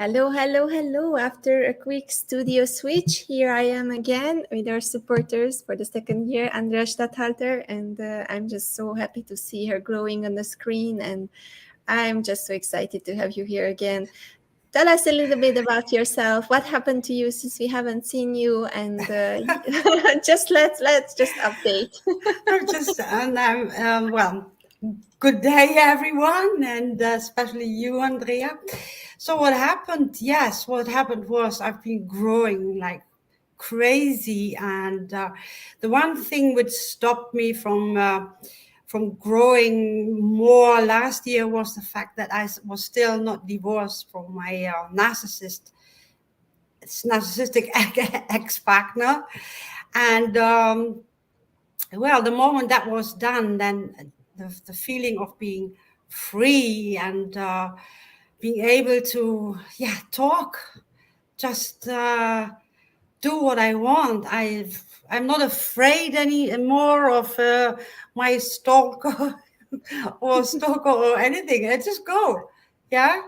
Hello, hello, hello. After a quick studio switch, here I am again with our supporters for the second year, Andrea Stadthalter, and I'm just so happy to see her growing on the screen, and I'm just so excited to have you here again. Tell us a little bit about yourself. What happened to you since we haven't seen you, and just let's just update. Good day, everyone, and especially you, Andrea. So what happened? Yes, what happened was I've been growing like crazy, and the one thing which stopped me from growing more last year was the fact that I was still not divorced from my narcissistic ex-partner, and the moment that was done, then the feeling of being free and being able to talk, just do what I want. I'm not afraid anymore of my stalker or anything. I just go. Yeah.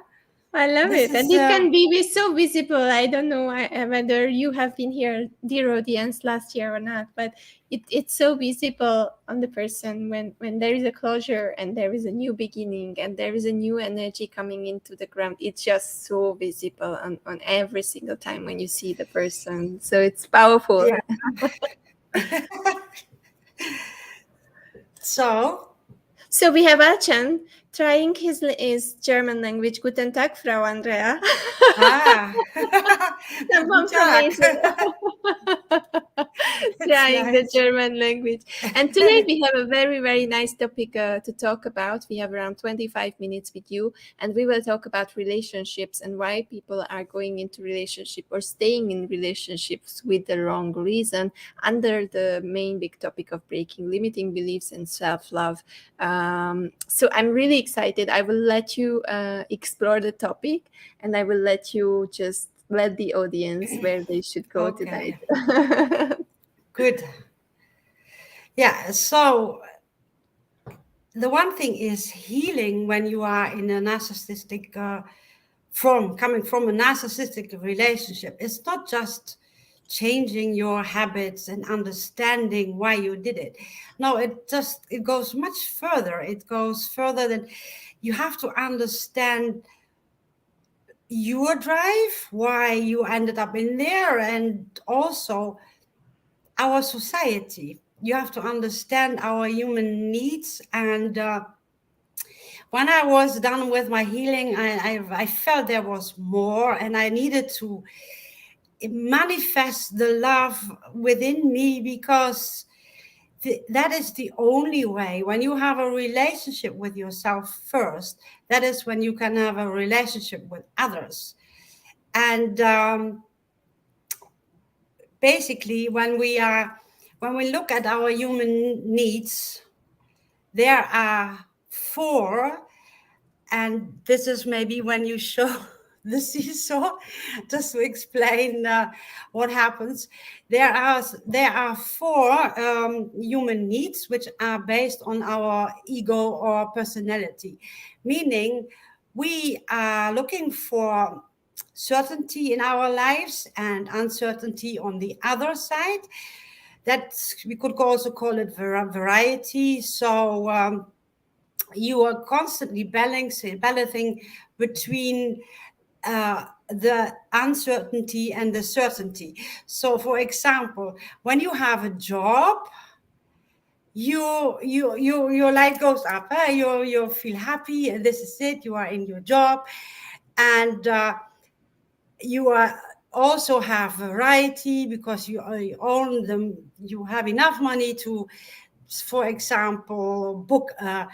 I love This it. And is it can be so visible. I don't know whether you have been here, dear audience, last year or not, but it's so visible on the person when there is a closure and there is a new beginning and there is a new energy coming into the ground. It's just so visible on every single time when you see the person. So it's powerful. yeah. So we have Achan trying his German language. Guten Tag, Frau Andrea. Guten Tag. Trying nice. the German language. And today we have a very, very nice topic to talk about. We have around 25 minutes with you, and we will talk about relationships and why people are going into relationship or staying in relationships with the wrong reason, under the main big topic of breaking limiting beliefs and self-love. So I'm really excited. I will let you explore the topic, and I will let you just let the audience where they should go tonight. Good. Yeah, so the one thing is healing when you are in a narcissistic coming from a narcissistic relationship. It's not just changing your habits and understanding why you did it. No, it goes much further. It goes further than you have to understand your drive, why you ended up in there, and also our society. You have to understand our human needs. And when I was done with my healing, I felt there was more, and I needed to manifest the love within me, because that is the only way. When you have a relationship with yourself first, that is when you can have a relationship with others. And basically, when we look at our human needs, there are 4, and this is maybe when you show the seesaw, just to explain what happens. There are 4 human needs, which are based on our ego or personality, meaning we are looking for certainty in our lives and uncertainty on the other side. That we could also call it variety. So you are constantly balancing between the uncertainty and the certainty. So, for example, when you have a job, your light goes up. You feel happy, and this is it. You are in your job, and you are also have variety because you own them. You have enough money to, for example, book a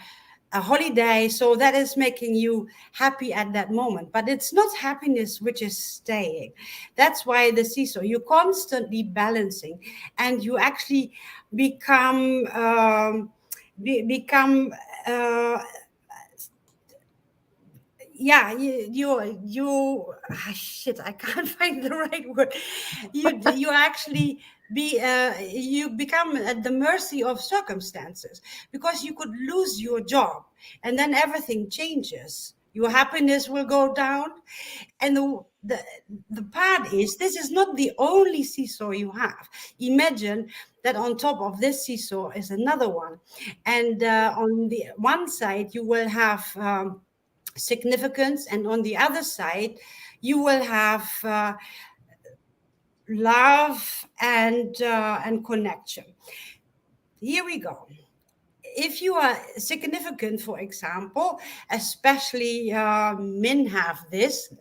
holiday. So that is making you happy at that moment. But it's not happiness which is staying. That's why the seesaw, you're constantly balancing, and you actually become shit, I can't find the right word. You actually you become at the mercy of circumstances, because you could lose your job, and then everything changes. Your happiness will go down, and the the part is, this is not the only seesaw you have. Imagine that on top of this seesaw is another one, and on the one side you will have significance, and on the other side you will have love and connection. Here we go. If you are significant, for example, especially men have this,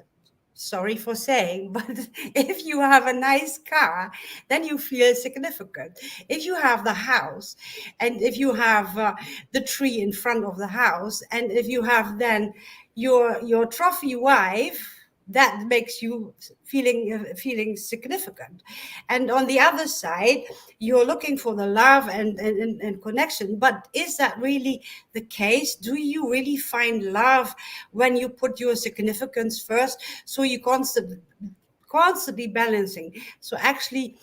sorry for saying, but if you have a nice car, then you feel significant. If you have the house, and if you have the tree in front of the house, and if you have then your trophy wife, that makes you feeling significant. And on the other side, you're looking for the love and connection. But is that really the case? Do you really find love when you put your significance first? So you constantly balancing. So actually,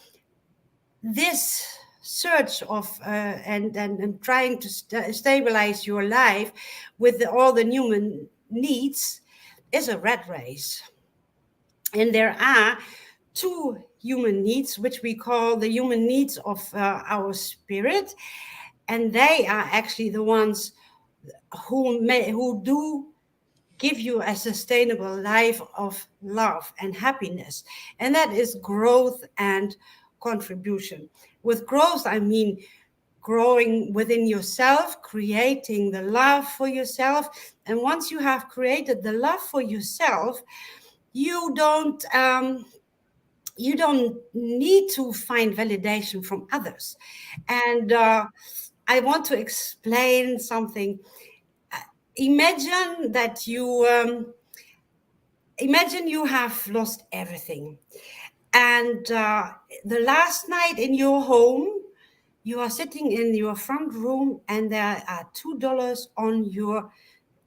this search of and trying to stabilize your life with all the human needs is a rat race. And there are two human needs, which we call the human needs of our spirit, and they are actually the ones who do give you a sustainable life of love and happiness, and that is growth and contribution. With growth, I mean growing within yourself, creating the love for yourself. And once you have created the love for yourself, you don't need to find validation from others. And I want to explain something. Imagine that imagine you have lost everything, and the last night in your home, you are sitting in your front room, and there are $2 on your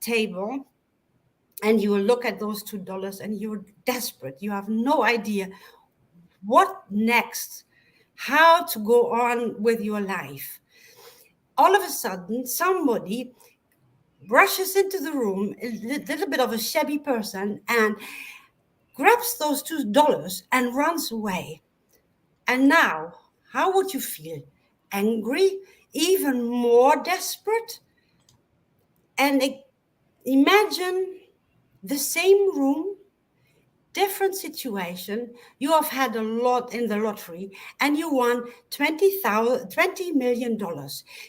table, and you look at those $2 and you're desperate. You have no idea what next, how to go on with your life. All of a sudden, somebody rushes into the room, a little bit of a shabby person, and grabs those $2 and runs away. And now, how would you feel? Angry? Even more desperate? And imagine the same room, different situation. You have had a lot in the lottery and you won $20 million.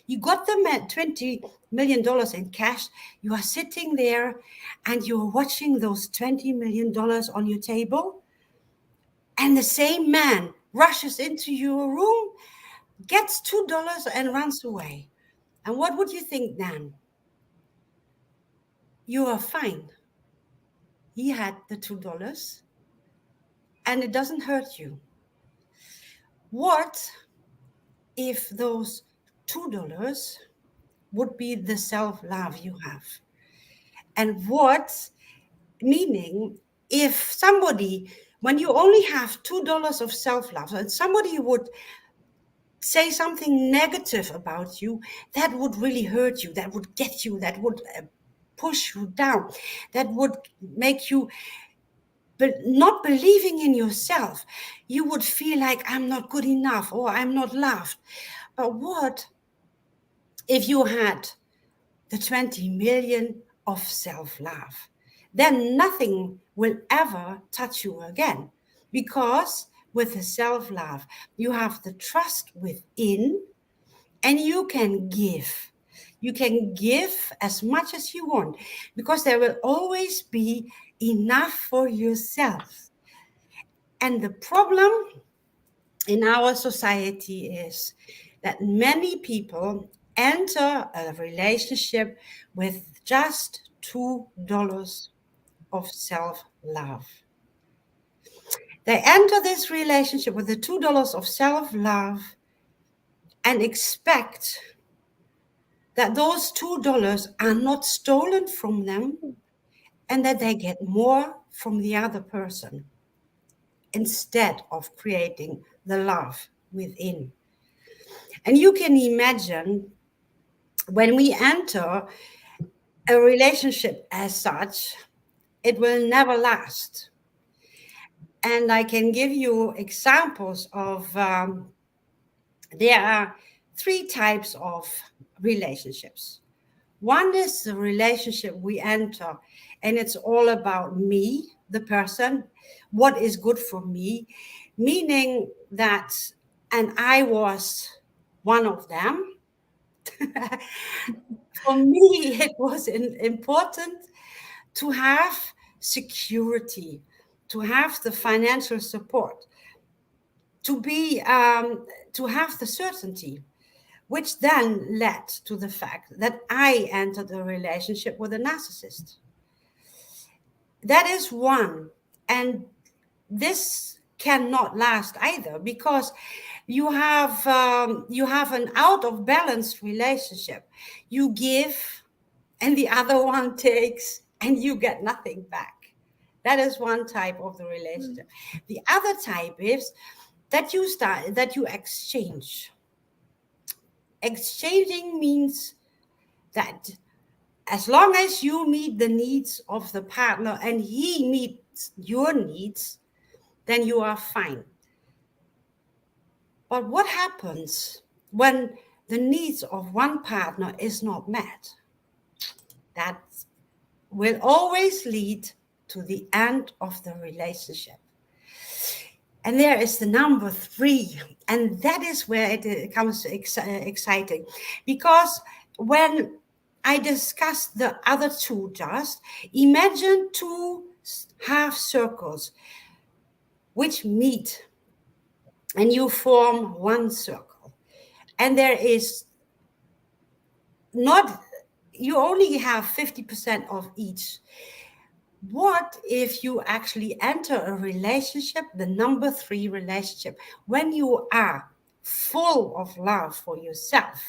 You got the $20 million in cash. You are sitting there and you're watching those $20 million on your table. And the same man rushes into your room, gets $2 and runs away. And what would you think then? You are fine. He had the $2 and it doesn't hurt you. What if those $2 would be the self-love you have? And what, meaning, if somebody, when you only have $2 of self-love, and somebody would say something negative about you, that would really hurt you, that would get you, that would push you down, that would make you not believing in yourself. You would feel like, I'm not good enough, or I'm not loved. But what if you had the 20 million of self-love? Then nothing will ever touch you again, because with the self-love, you have the trust within, and you can give. You can give as much as you want, because there will always be enough for yourself. And the problem in our society is that many people enter a relationship with just $2 of self-love. They enter this relationship with the $2 of self-love and expect that those $2 are not stolen from them, and that they get more from the other person instead of creating the love within. And you can imagine, when we enter a relationship as such, it will never last. And I can give you examples of, there are three types of relationships. One is the relationship we enter, and it's all about me, the person, what is good for me, meaning that, and I was one of them. For me, it was important to have security, to have the financial support, to be to have the certainty, which then led to the fact that I entered a relationship with a narcissist. That is one. And this cannot last either, because you have an out of balance relationship. You give and the other one takes and you get nothing back. That is one type of the relationship. The other type is that you exchange. Exchanging means that as long as you meet the needs of the partner and he meets your needs, then you are fine. But what happens when the needs of one partner is not met? That will always lead to the end of the relationship. And there is the number three, and that is where it becomes exciting, because when I discussed the other two, just imagine two half circles which meet and you form one circle. And there is not, you only have 50% of each. What if you actually enter a relationship, the number three relationship, when you are full of love for yourself,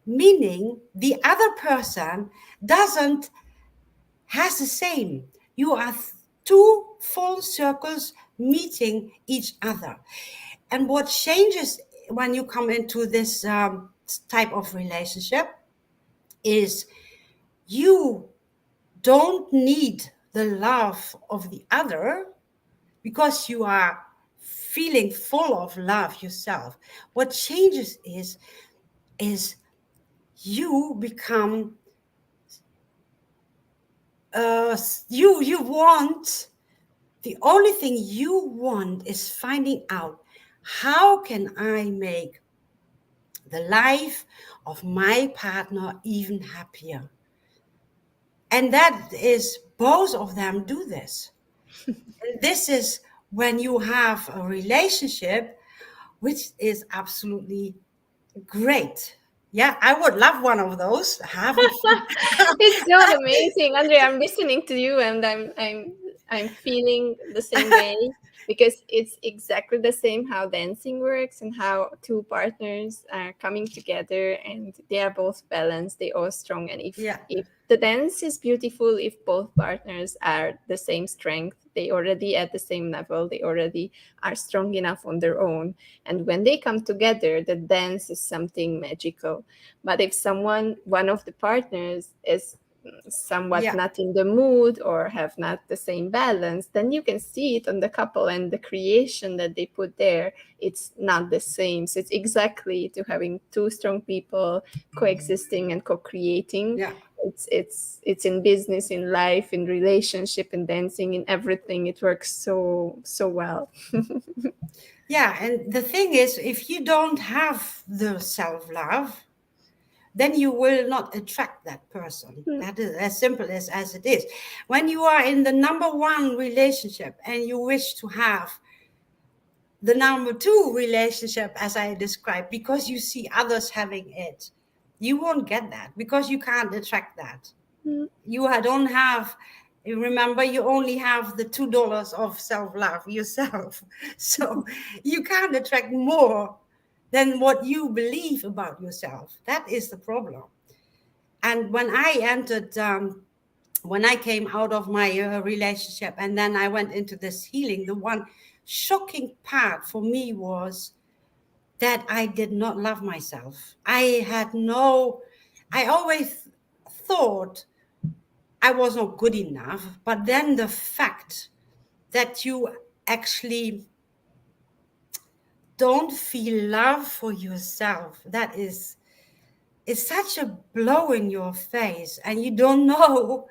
meaning the other person doesn't has the same. You are two full circles meeting each other. And what changes when you come into this type of relationship is you don't need the love of the other, because you are feeling full of love yourself. What changes is you become you want, the only thing you want is finding out, how can I make the life of my partner even happier? And that is, both of them do this. And this is when you have a relationship which is absolutely great. Yeah, I would love one of those. Have it. It's so amazing, Andrea. I'm listening to you, and I'm feeling the same way, because it's exactly the same how dancing works and how two partners are coming together and they are both balanced, they are strong. And Yeah, if the dance is beautiful, if both partners are the same strength, they already at the same level, they already are strong enough on their own, and when they come together, the dance is something magical. But if one of the partners is somewhat yeah, not in the mood or have not the same balance, then you can see it on the couple and the creation that they put there. It's not the same. So it's exactly to having two strong people coexisting and co-creating. yeah. It's in business, in life, in relationship, in dancing, in everything. It works so well. Yeah, and the thing is, if you don't have the self-love, then you will not attract that person. That is as simple as it is. When you are in the number one relationship and you wish to have the number two relationship, as I described, because you see others having it, you won't get that, because you can't attract that. You don't have, you remember, you only have the $2 of self-love yourself. So you can't attract more than what you believe about yourself. That is the problem. And when I came out of my relationship and then I went into this healing, the one shocking part for me was that I did not love myself. I always thought I was not good enough. But then the fact that you actually don't feel love for yourself, that is it's such a blow in your face, and you don't know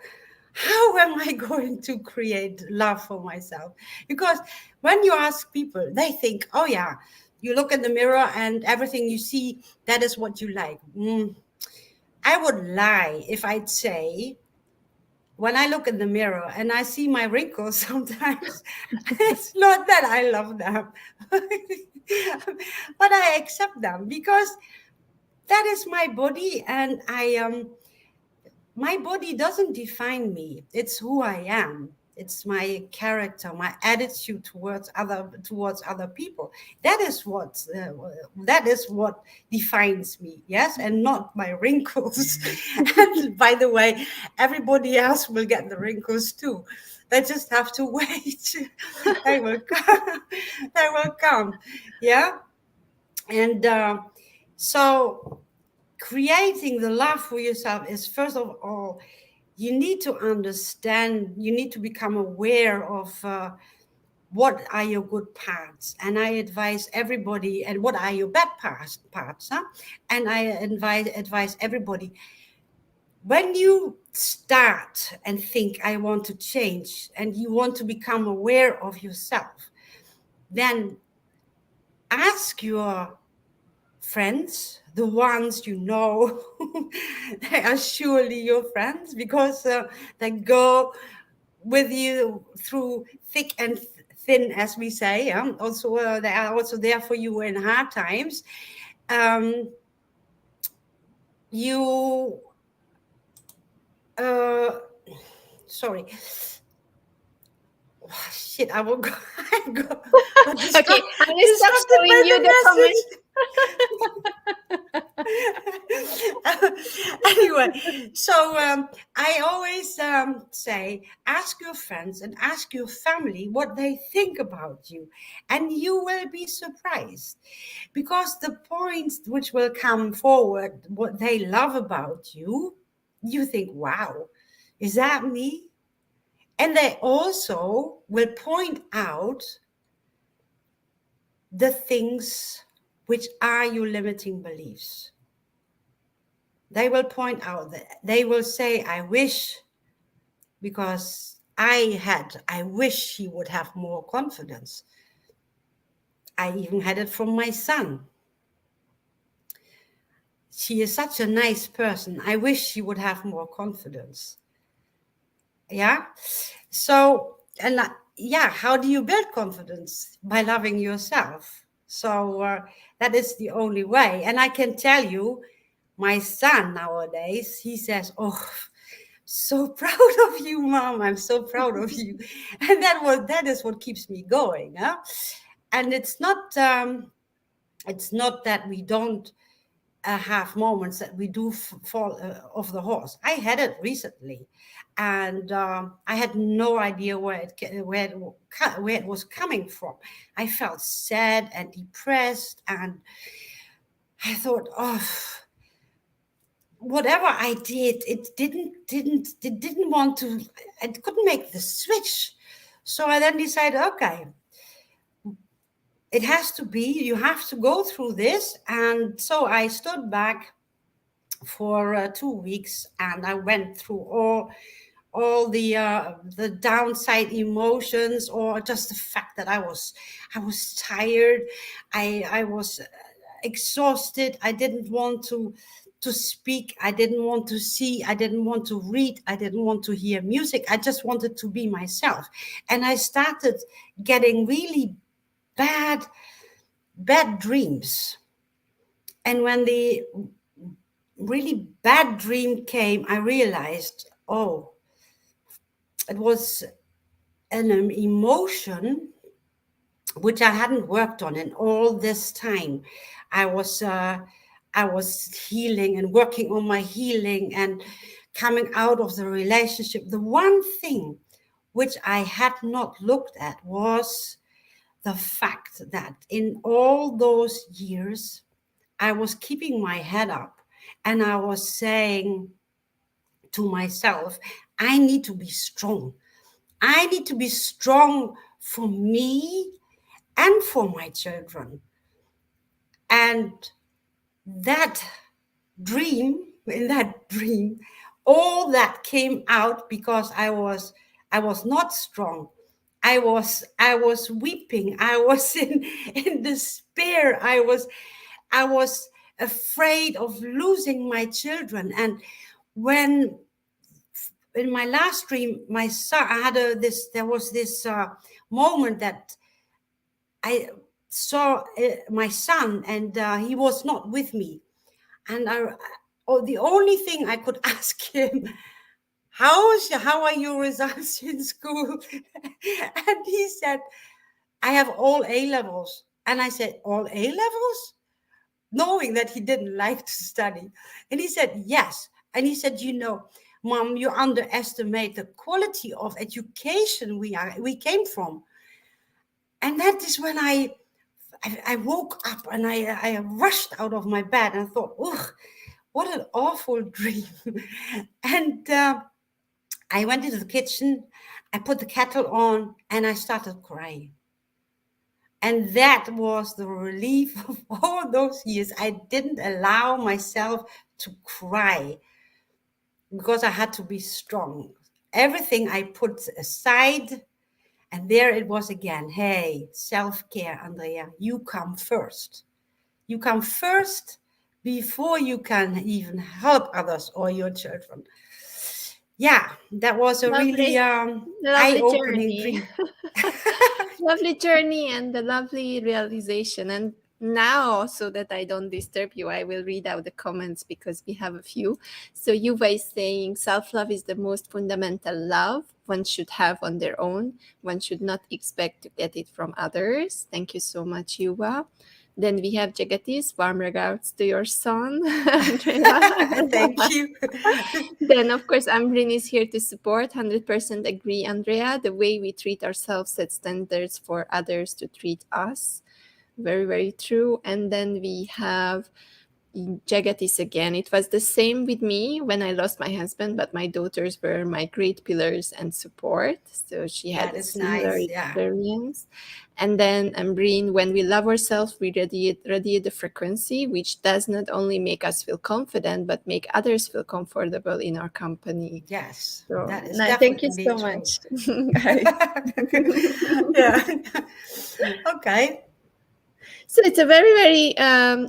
how am I going to create love for myself. Because when you ask people, they think, oh yeah, you look in the mirror and everything you see, that is what you like. I would lie if I'd say when I look in the mirror and I see my wrinkles sometimes, it's not that I love them, but I accept them because that is my body, and my body doesn't define me. It's who I am. It's my character, my attitude towards other people. That is what defines me. Yes, and not my wrinkles. And by the way, everybody else will get the wrinkles too. They just have to wait. They will come. They will come. Yeah, and so creating the love for yourself is, first of all, you need to understand, you need to become aware of what are your good parts. And I advise everybody, and what are your bad parts, huh? And I advise everybody, when you start and think, I want to change, and you want to become aware of yourself, then ask your friends, the ones you know, they are surely your friends, because they go with you through thick and thin, as we say. Also, they are also there for you in hard times. You, uh, sorry. Oh, shit, I will go, I got Okay, I will stop distracted showing by you the the comment. message. Anyway, so I always say, ask your friends and ask your family what they think about you, and you will be surprised, because the points which will come forward, what they love about you, you think, wow, is that me? And they also will point out the things which are your limiting beliefs. They will point out that they will say, I wish, because I wish he would have more confidence. I even had it from my son. She is such a nice person. I wish she would have more confidence. Yeah. So, and yeah, how do you build confidence? By loving yourself. So that is the only way. And I can tell you, my son nowadays, he says, oh, so proud of you, Mom. I'm so proud of you. And that is what keeps me going. Huh? And it's not that we don't have moments that we do fall off the horse. I had it recently, and I had no idea where it was coming from. I felt sad and depressed, and I thought, oh, whatever I did, it didn't want to. I couldn't make the switch. So I then decided, okay, it has to be. You have to go through this, and so I stood back for 2 weeks, and I went through all the downside emotions, or just the fact that I was tired, I was exhausted, I didn't want to speak, I didn't want to see, I didn't want to read, I didn't want to hear music, I just wanted to be myself. And I started getting really bad dreams. And when the really bad dream came, I realized, oh, it was an emotion which I hadn't worked on in all this time. I was healing and working on my healing and coming out of the relationship. The one thing which I had not looked at was the fact that in all those years, I was keeping my head up, and I was saying to myself, I need to be strong. I need to be strong for me and for my children. And that in that dream, all that came out because I was not strong. I was weeping. I was in despair. I was afraid of losing my children. And when in my last dream, my son, I had there was this moment that I saw my son, and he was not with me. And the only thing I could ask him, how are your results in school? And he said, I have all A levels. And I said, all A levels? Knowing that he didn't like to study. And he said, yes. And he said, Mom, you underestimate the quality of education we came from. And that is when I woke up, and I rushed out of my bed and thought, ugh, what an awful dream. And I went into the kitchen, I put the kettle on, and I started crying. And that was the relief of all those years. I didn't allow myself to cry because I had to be strong. Everything I put aside, and there it was again. Hey, self-care, Andrea, you come first. You come first before you can even help others or your children. Yeah, that was a really Lovely, lovely eye-opening journey. dream. Lovely journey and the lovely realization. And now, so that I don't disturb you, I will read out the comments because we have a few. So Yuva is saying self-love is the most fundamental love one should have on their own. One should not expect to get it from others. Thank you so much, Yuva. Then we have Jagatis, warm regards to your son, Andrea. Thank you. Then, of course, Amrin is here to support. 100% agree, Andrea. The way we treat ourselves sets standards for others to treat us. Very, very true. And then we have Jagatis again. It was the same with me when I lost my husband, but my daughters were my great pillars and support. So she had That a is similar nice. Yeah. experience. And then Ambreen, when we love ourselves, we radiate the frequency, which does not only make us feel confident, but make others feel comfortable in our company. Yes, So that is thank you definitely so true. much, guys. Yeah. Okay. So it's a very, very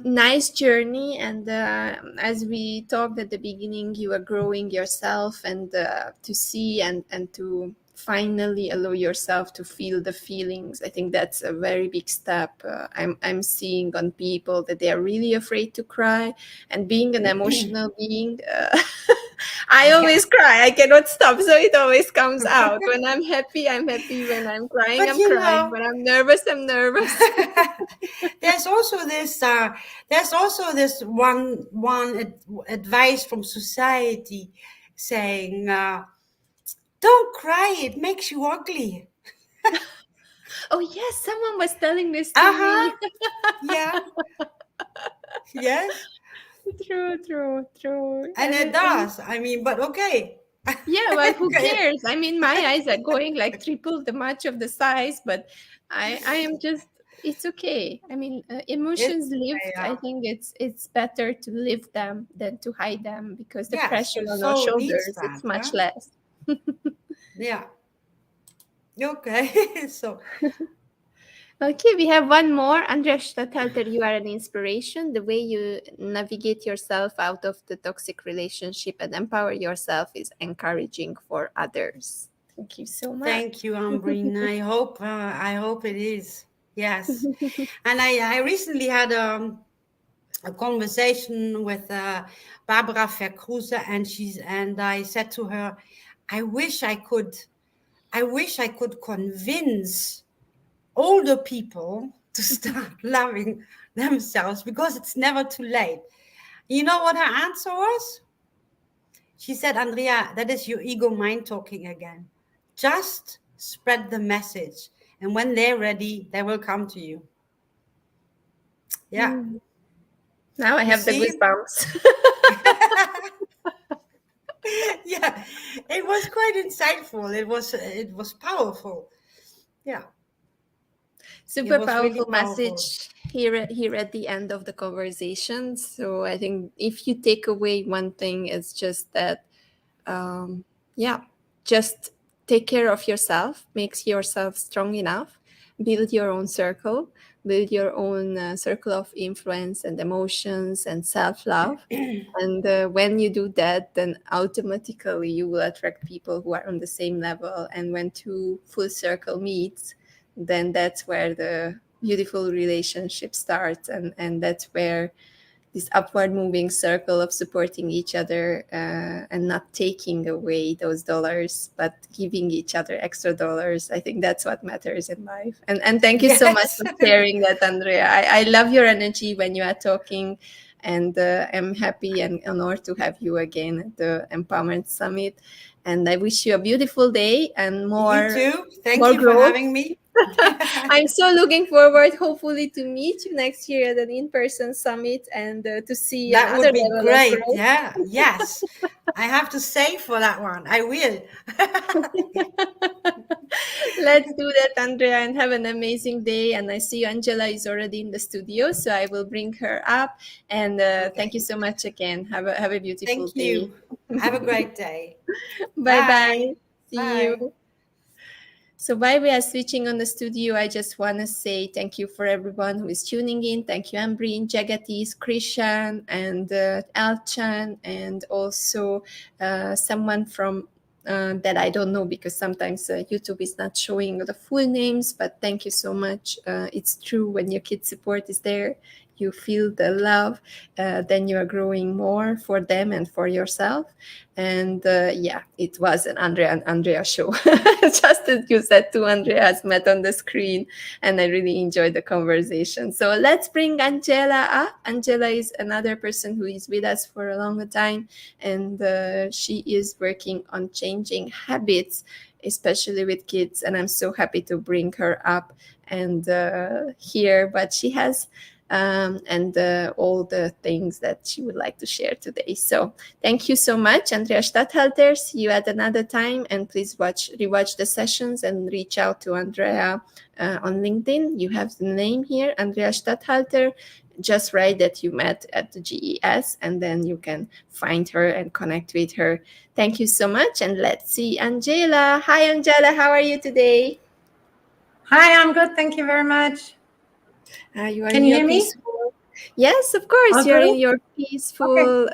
nice journey. And as we talked at the beginning, you are growing yourself, and to see and to finally allow yourself to feel the feelings. I think that's a very big step. I'm seeing on people that they are really afraid to cry, and being an emotional being. I Yeah. always cry. I cannot stop. So it always comes out. When I'm happy, I'm happy. When I'm crying, But I'm crying. When I'm nervous, I'm nervous. there's also this advice from society saying, don't cry, it makes you ugly. Oh yes, someone was telling this to Uh-huh. me. Yeah. Yes. True, true, true. And it does. I mean, but okay. Yeah, well, who Okay. cares? I mean, my eyes are going like triple the much of the size, but I am just. It's okay. I mean, It's emotions lived. I yeah. think it's better to live them than to hide them, because the Yes, pressure your on our soul needs shoulders, that, it's much huh? less. Yeah. Okay. So Okay, we have one more. Andreas Statthalter, you are an inspiration. The way you navigate yourself out of the toxic relationship and empower yourself is encouraging for others. Thank you so much. thank you, Ambreen. I hope it is. Yes. And I recently had a conversation with Barbara Verkroese, and I said to her, I wish I could convince older people to start loving themselves, because it's never too late. You know what her answer was? She said, Andrea, that is your ego mind talking again. Just spread the message. And when they're ready, they will come to you. Yeah. Mm. Now I You have the see? goosebumps. Yeah. It was quite insightful. It was powerful. Yeah. It Super was really powerful powerful. message here at the end of the conversation. So I think if you take away one thing, it's just that, um, yeah, just take care of yourself, make yourself strong enough, build your own circle, build your own circle of influence and emotions and self-love. And when you do that, then automatically you will attract people who are on the same level. And when two full circle meets, then that's where the beautiful relationship starts, and that's where this upward moving circle of supporting each other, and not taking away those dollars but giving each other extra dollars. I think that's what matters in life. And thank you so much Yes. for sharing that, Andrea. I love your energy when you are talking, and I'm happy and honored to have you again at the Empowerment Summit. And I wish you a beautiful day and You more too. Thank more you for growth. having me. I'm so looking forward, hopefully, to meet you next year at an in-person summit, and to see That another would be level of great. growth. Yeah. Yes. I have to save for that one. I will. Let's do that, Andrea, and have an amazing day. And I see Angela is already in the studio, so I will bring her up. And thank you Okay. so much again. Have a beautiful Thank day. you. Have a great day. Bye Bye. bye. See Bye. you. So while we are switching on the studio, I just want to say thank you for everyone who is tuning in. Thank you, Ambreen, Jagatis, Krishan, and Alchan, and also someone from that I don't know, because sometimes YouTube is not showing the full names. But thank you so much. It's true, when your kid support is there, you feel the love, then you are growing more for them and for yourself. And yeah, it was an Andrea and Andrea show. Just as you said, two Andreas met on the screen, and I really enjoyed the conversation. So let's bring Angela up. Angela is another person who is with us for a longer time, and she is working on changing habits, especially with kids. And I'm so happy to bring her up and hear what she has, and all the things that she would like to share today. So thank you so much, Andrea Stadthalter. See you at another time, and please rewatch the sessions and reach out to Andrea on LinkedIn. You have the name here, Andrea Stadthalter. Just write that you met at the GES, and then you can find her and connect with her. Thank you so much, and let's see Angela. Hi, Angela. How are you today? Hi, I'm good. Thank you very much. You are in Can you your hear me? peaceful. Yes, of course. You are in Okay. your Okay. peaceful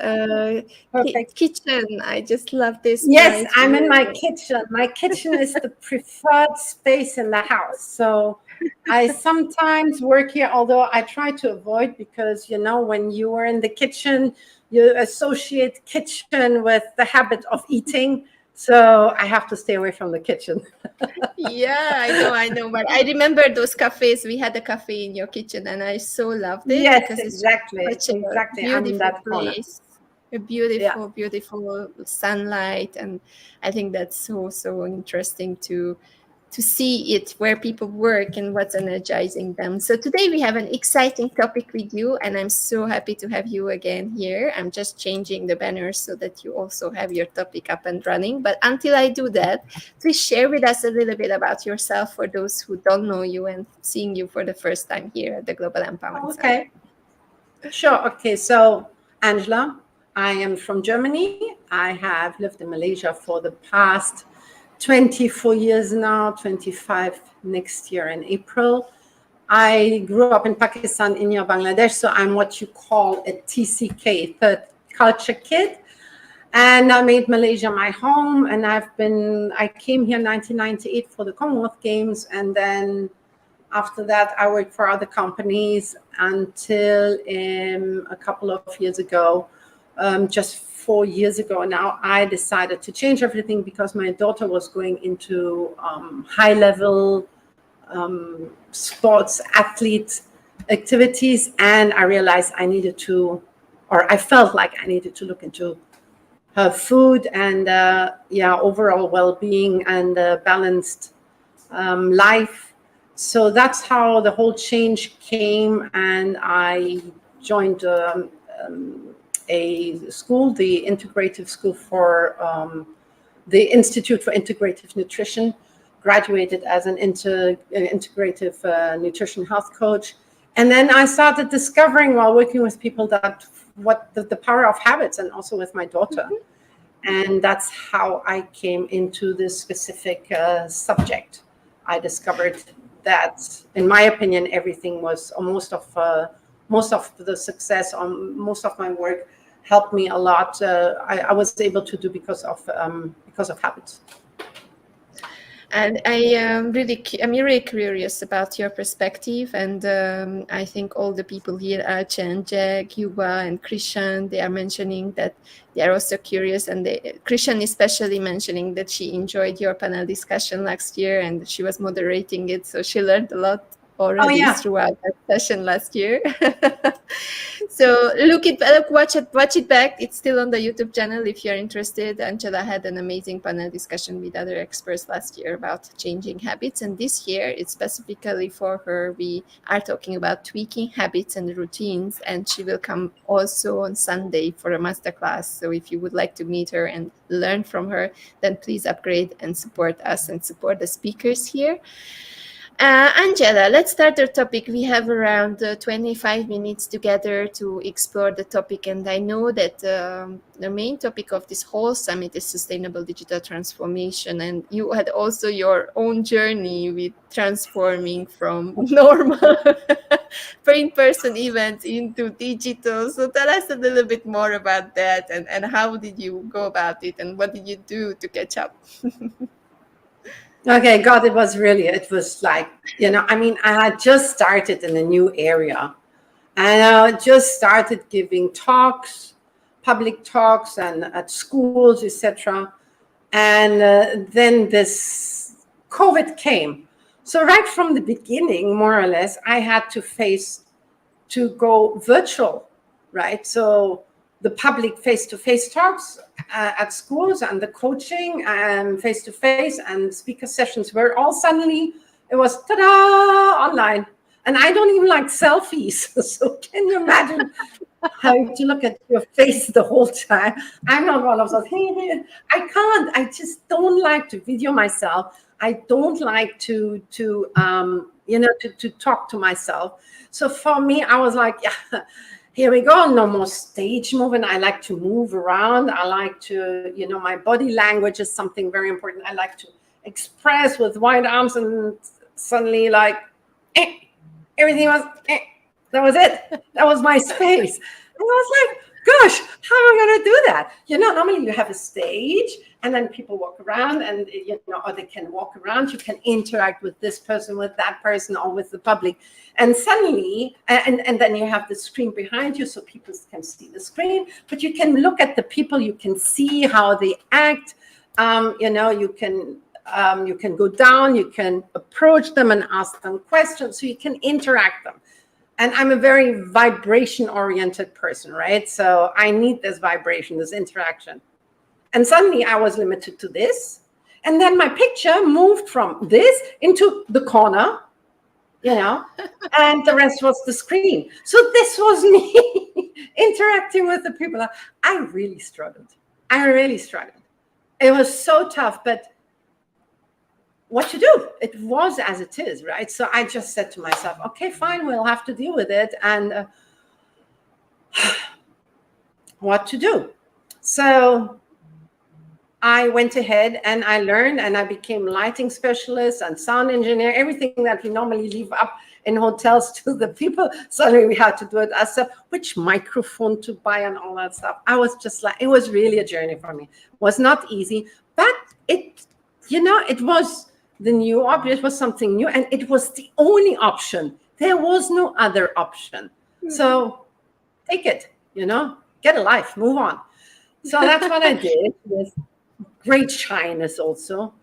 Perfect. kitchen. I just love this Yes, bright I'm in my blue. kitchen. My kitchen is the preferred space in the house. So I sometimes work here, although I try to avoid, because, when you are in the kitchen, you associate kitchen with the habit of eating. So I have to stay away from the kitchen. Yeah, I know. But I remember those cafes. We had a cafe in your kitchen, and I so loved it Yes, because it's exactly. such a Exactly. I'm in beautiful that corner. place, a Yeah. beautiful, beautiful sunlight, and I think that's so interesting to see it where people work and what's energizing them. So today we have an exciting topic with you, and I'm so happy to have you again here. I'm just changing the banners so that you also have your topic up and running. But until I do that, please share with us a little bit about yourself for those who don't know you and seeing you for the first time here at the Global Empowerment Summit. Okay. Sure. Okay. So, Angela, I am from Germany. I have lived in Malaysia for the past 24 years now, 25 next year in April. I grew up in Pakistan, India, Bangladesh. So I'm what you call a TCK, third culture kid. And I made Malaysia my home. And I came here in 1998 for the Commonwealth Games. And then after that, I worked for other companies until a couple of years ago, just 4 years ago now, I decided to change everything because my daughter was going into high-level sports athlete activities, and I realized I felt like I needed to look into her food and overall well-being and balanced life. So that's how the whole change came, and I joined a school, the Institute for Integrative Nutrition, graduated as an integrative nutrition health coach. And then I started discovering while working with people that what the power of habits, and also with my daughter. And that's how I came into this specific subject. I discovered that, in my opinion, everything was, or most of the success on most of my work helped me a lot. I was able to do because of habits. And I'm really curious about your perspective, and I think all the people here, Archie and Jack, Yuba and Christian, they are mentioning that they are also curious, and Christian especially mentioning that she enjoyed your panel discussion last year, and she was moderating it, so she learned a lot already throughout that session last year. So watch it back. It's still on the YouTube channel if you're interested. Angela had an amazing panel discussion with other experts last year about changing habits, and this year it's specifically for her. We are talking about tweaking habits and routines, and she will come also on Sunday for a masterclass. So if you would like to meet her and learn from her, then please upgrade and support us and support the speakers here. Angela, let's start our topic. We have around 25 minutes together to explore the topic, and I know that the main topic of this whole summit is sustainable digital transformation, and you had also your own journey with transforming from normal in-person events into digital. So tell us a little bit more about that, and how did you go about it, and what did you do to catch up? Okay, God, it was like, I had just started in a new area, and I just started giving talks, public talks, and at schools, etc. And then this COVID came. So right from the beginning, more or less, I had to go virtual, right? So the public face-to-face talks at schools, and the coaching and face-to-face and speaker sessions were all suddenly, it was ta-da, online. And I don't even like selfies. So can you imagine having to look at your face the whole time? I'm not one of those. I can't. I just don't like to video myself. I don't like to talk to myself. So for me, I was like, yeah, here we go. No more stage moving. I like to move around. I like to, my body language is something very important. I like to express with wide arms, and suddenly everything was, that was it. That was my space. And I was like, gosh, how am I going to do that? Normally you have a stage, and then people walk around, and, or they can walk around. You can interact with this person, with that person, or with the public. And suddenly, and then you have the screen behind you, so people can see the screen, but you can look at the people, you can see how they act. You can go down, you can approach them and ask them questions, so you can interact them. And I'm a very vibration-oriented person, right? So I need this vibration, this interaction. And suddenly I was limited to this. And then my picture moved from this into the corner, and the rest was the screen. So this was me interacting with the people. I really struggled. It was so tough, but what to do? It was as it is, right? So I just said to myself, okay, fine, we'll have to deal with it. And what to do? So I went ahead and I learned, and I became lighting specialist and sound engineer, everything that we normally leave up in hotels to the people. Suddenly we had to do it ourselves, which microphone to buy and all that stuff. I was just like, it was really a journey for me. It was not easy, but it was the new option. It was something new, and it was the only option. There was no other option. So take it, get a life, move on. So that's what I did, with great shyness also.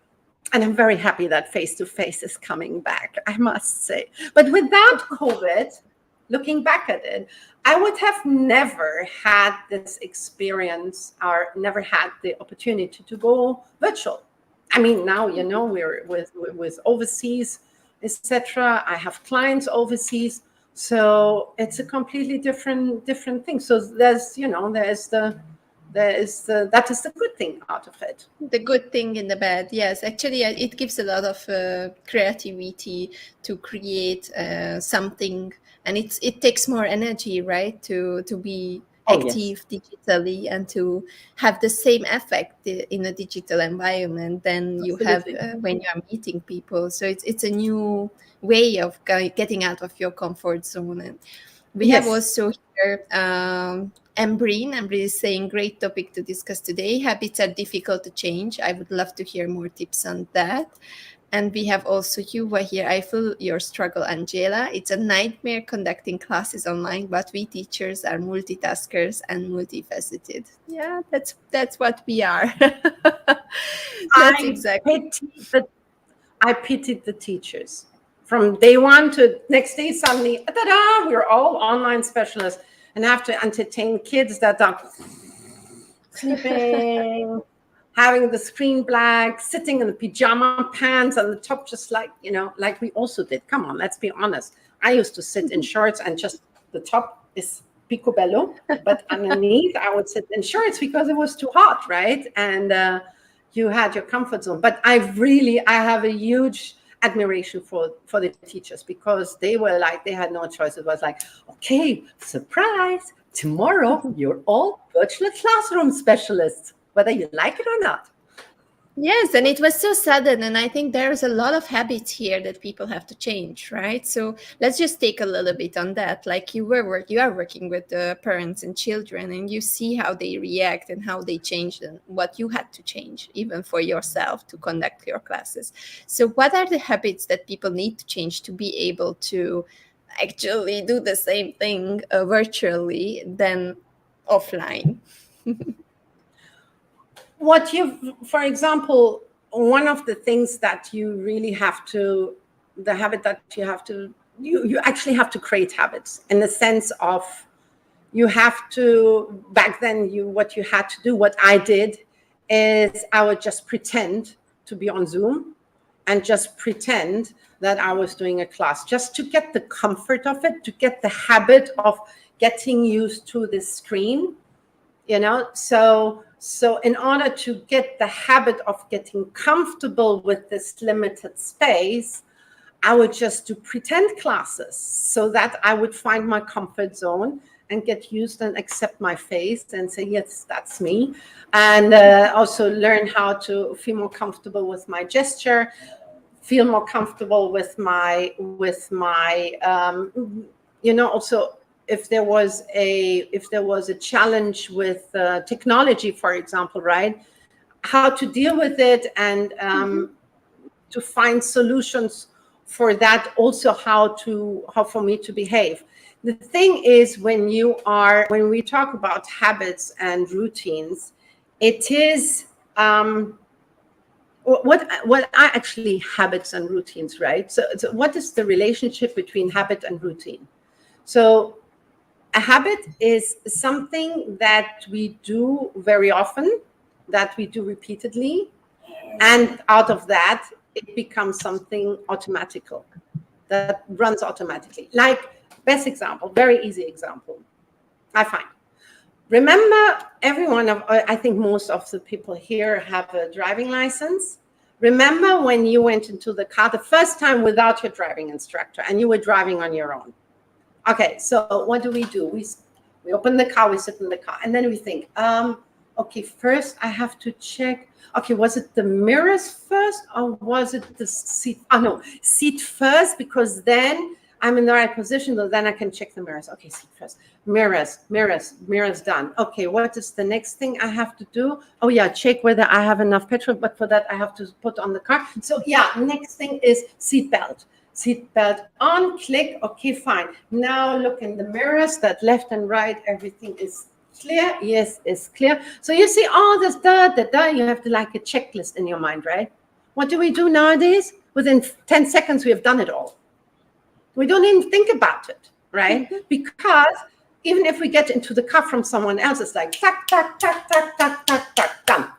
And I'm very happy that face-to-face is coming back, I must say. But without COVID, looking back at it, I would have never had this experience, or never had the opportunity to go virtual. I mean, now, we're with overseas, etc. I have clients overseas. So it's a completely different thing. So there's, there's that is the good thing out of it. The good thing in the bad, yes. Actually, it gives a lot of creativity to create something, and it takes more energy, right, to be Oh yes, active digitally and to have the same effect in a digital environment than you have absolutely. when you are meeting people. So it's a new way of getting out of your comfort zone. And we have Yes. also here Embreen. Embreen is saying, great topic to discuss today. Habits are difficult to change. I would love to hear more tips on that. And we have also Yuva here. I feel your struggle, Angela. It's a nightmare conducting classes online, but we teachers are multitaskers and multifaceted. Yeah, that's what we are. That's I exactly. pity the I pitied the teachers. From day one to next day, suddenly, ta-da, we're all online specialists and have to entertain kids that are sleeping, having the screen black, sitting in the pajama pants on the top, just like, like we also did. Come on, let's be honest. I used to sit in shorts and just the top is picobello, but underneath I would sit in shorts because it was too hot, right? And you had your comfort zone. But I have a huge admiration for the teachers, because they were like, they had no choice. It was like, okay, surprise, tomorrow you're all virtual classroom specialists, whether you like it or not. Yes, and it was so sudden, and I think there's a lot of habits here that people have to change, right? So let's just take a little bit on that. Like you are working with the parents and children, and you see how they react and how they change and what you had to change, even for yourself, to conduct your classes. So what are the habits that people need to change to be able to actually do the same thing virtually than offline? For example, one of the things that you really have to, the habit that you have to, you actually have to create habits, in the sense of, you have to, back then, what you had to do, what I did, is I would just pretend to be on Zoom and just pretend that I was doing a class, just to get the comfort of it, to get the habit of getting used to the screen, so in order to get the habit of getting comfortable with this limited space, I would just do pretend classes, so that I would find my comfort zone and get used and accept my face and say, yes, that's me. And also learn how to feel more comfortable with my gesture, feel more comfortable with my also, if there was a challenge with technology, for example, right, how to deal with it, and to find solutions for that, also how for me to behave. The thing is, when we talk about habits and routines, it is what are actually habits and routines, right? So what is the relationship between habit and routine? So a habit is something that we do very often, that we do repeatedly, and out of that, it becomes something automatical, that runs automatically. Like, best example, very easy example, I find. Remember, I think most of the people here have a driving license. Remember when you went into the car the first time without your driving instructor and you were driving on your own? Okay, so what do? We open the car, we sit in the car, and then we think, okay, first I have to check. Okay, was it the mirrors first, or was it the seat? Oh no, seat first, because then I'm in the right position, so then I can check the mirrors. Okay, seat first. Mirrors done. Okay, what is the next thing I have to do? Oh yeah, check whether I have enough petrol, but for that I have to put on the car. So yeah, next thing is seat belt. Seatbelt on, click, okay, fine. Now look in the mirrors, that left and right, everything is clear. Yes, it's clear. So you see all this, you have to like a checklist in your mind, right? What do we do nowadays? Within 10 seconds, we have done it all. We don't even think about it, right? Because even if we get into the car from someone else, it's like, tack, tack, tack, tack, tack, tack, tack, done.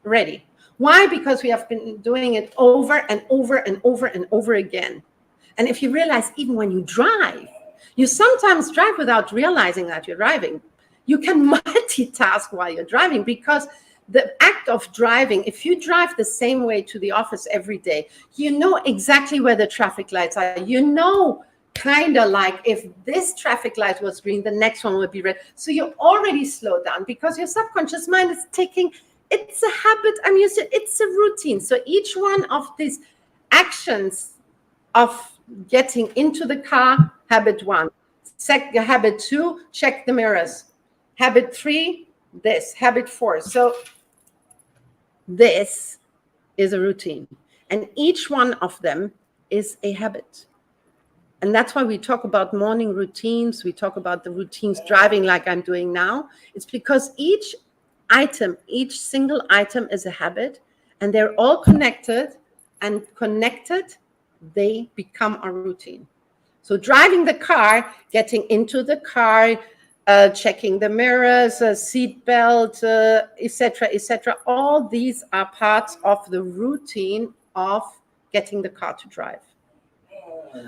Ready. Why? Because we have been doing it over and over and over and over again. And if you realize, even when you drive, you sometimes drive without realizing that you're driving. You can multitask multitask while you're driving, because the act of driving, if you drive the same way to the office every day, you know exactly where the traffic lights are. You know, kind of like if this traffic light was green, the next one would be red. So you already slow down because your subconscious mind is taking, it's a habit. I'm used to, it's a routine. So each one of these actions of getting into the car, habit 1. Habit 2, check the mirrors. Habit 3, this. Habit 4. So this is a routine. And each one of them is a habit. And that's why we talk about morning routines. We talk about the routines driving like I'm doing now. It's because each item, each single item is a habit, and they're all connected, and connected, they become a routine. So driving the car, getting into the car, checking the mirrors, seat belt, etc., all these are parts of the routine of getting the car to drive.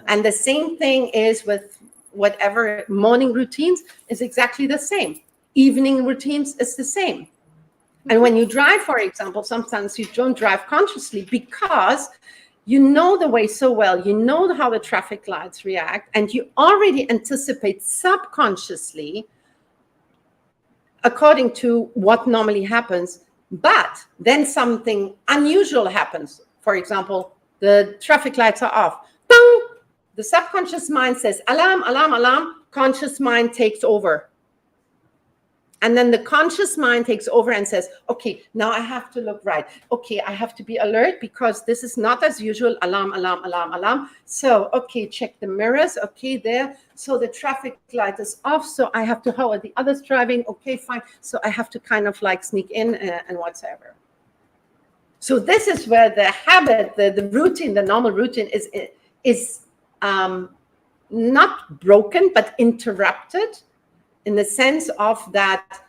And the same thing is with whatever morning routines is exactly the same. Evening routines is the same. And when you drive, for example, sometimes you don't drive consciously because you know the way so well, you know how the traffic lights react, and you already anticipate subconsciously according to what normally happens. But then something unusual happens. For example, the traffic lights are off. Dong! The subconscious mind says, alarm, alarm, alarm. Conscious mind takes over. And then the conscious mind takes over and says, okay, now I have to look right. Okay, I have to be alert because this is not as usual. Alarm, alarm, alarm, alarm. So, okay, check the mirrors. Okay, there. So the traffic light is off. So I have to, how are the others driving? Okay, fine. So I have to kind of like sneak in and whatsoever. So this is where the habit, the routine, the normal routine is not broken, but interrupted, in the sense of that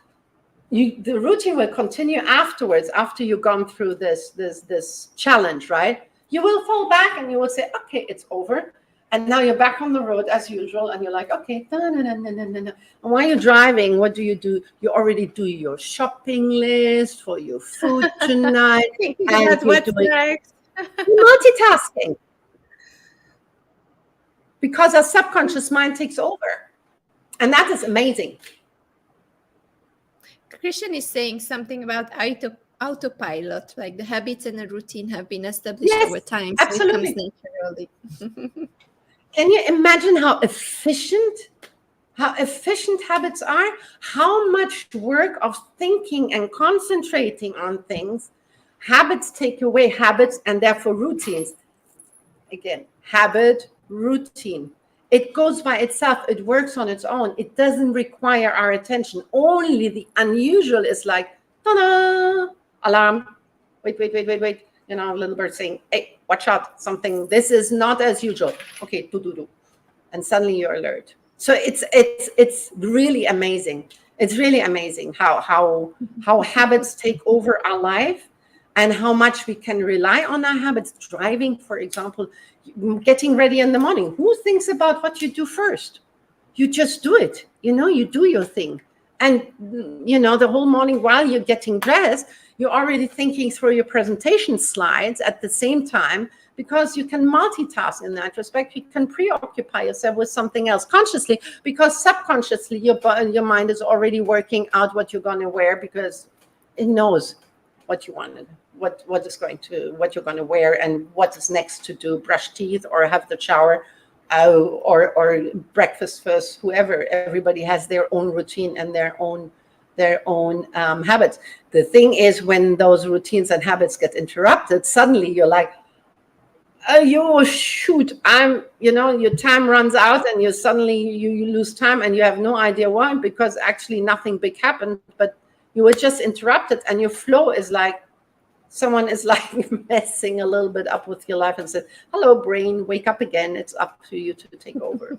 the routine will continue afterwards, after you've gone through this challenge, right? You will fall back and you will say, okay, it's over. And now you're back on the road as usual. And you're like, okay. And while you're driving, what do? You already do your shopping list for your food tonight. And what's next? Multitasking. Because our subconscious mind takes over. And that is amazing. Christian is saying something about autopilot, like the habits and the routine have been established over time. So absolutely. It comes naturally. Can you imagine how efficient habits are? How much work of thinking and concentrating on things habits take away, habits and therefore routines. Again, habit, routine. It goes by itself. It works on its own. It doesn't require our attention. Only the unusual is like, ta-da, alarm. Wait. You know, a little bird saying, hey, watch out, something. This is not as usual. Okay, do. And suddenly you're alert. So it's really amazing. It's really amazing how habits take over our life and how much we can rely on our habits. Driving, for example, getting ready in the morning. Who thinks about what you do first? You just do it. You know, you do your thing. And, you know, the whole morning while you're getting dressed, you're already thinking through your presentation slides at the same time, because you can multitask in that respect. You can preoccupy yourself with something else consciously, because subconsciously your mind is already working out what you're going to wear, because it knows what you wanted. What you're going to wear and what is next to do, brush teeth or have the shower or breakfast first, whoever. Everybody has their own routine and their own habits. The thing is, when those routines and habits get interrupted, suddenly you're like, oh, shoot, your time runs out, and you lose time and you have no idea why, because actually nothing big happened, but you were just interrupted, and your flow is like, someone is like messing a little bit up with your life and said, hello, brain, wake up again. It's up to you to take over.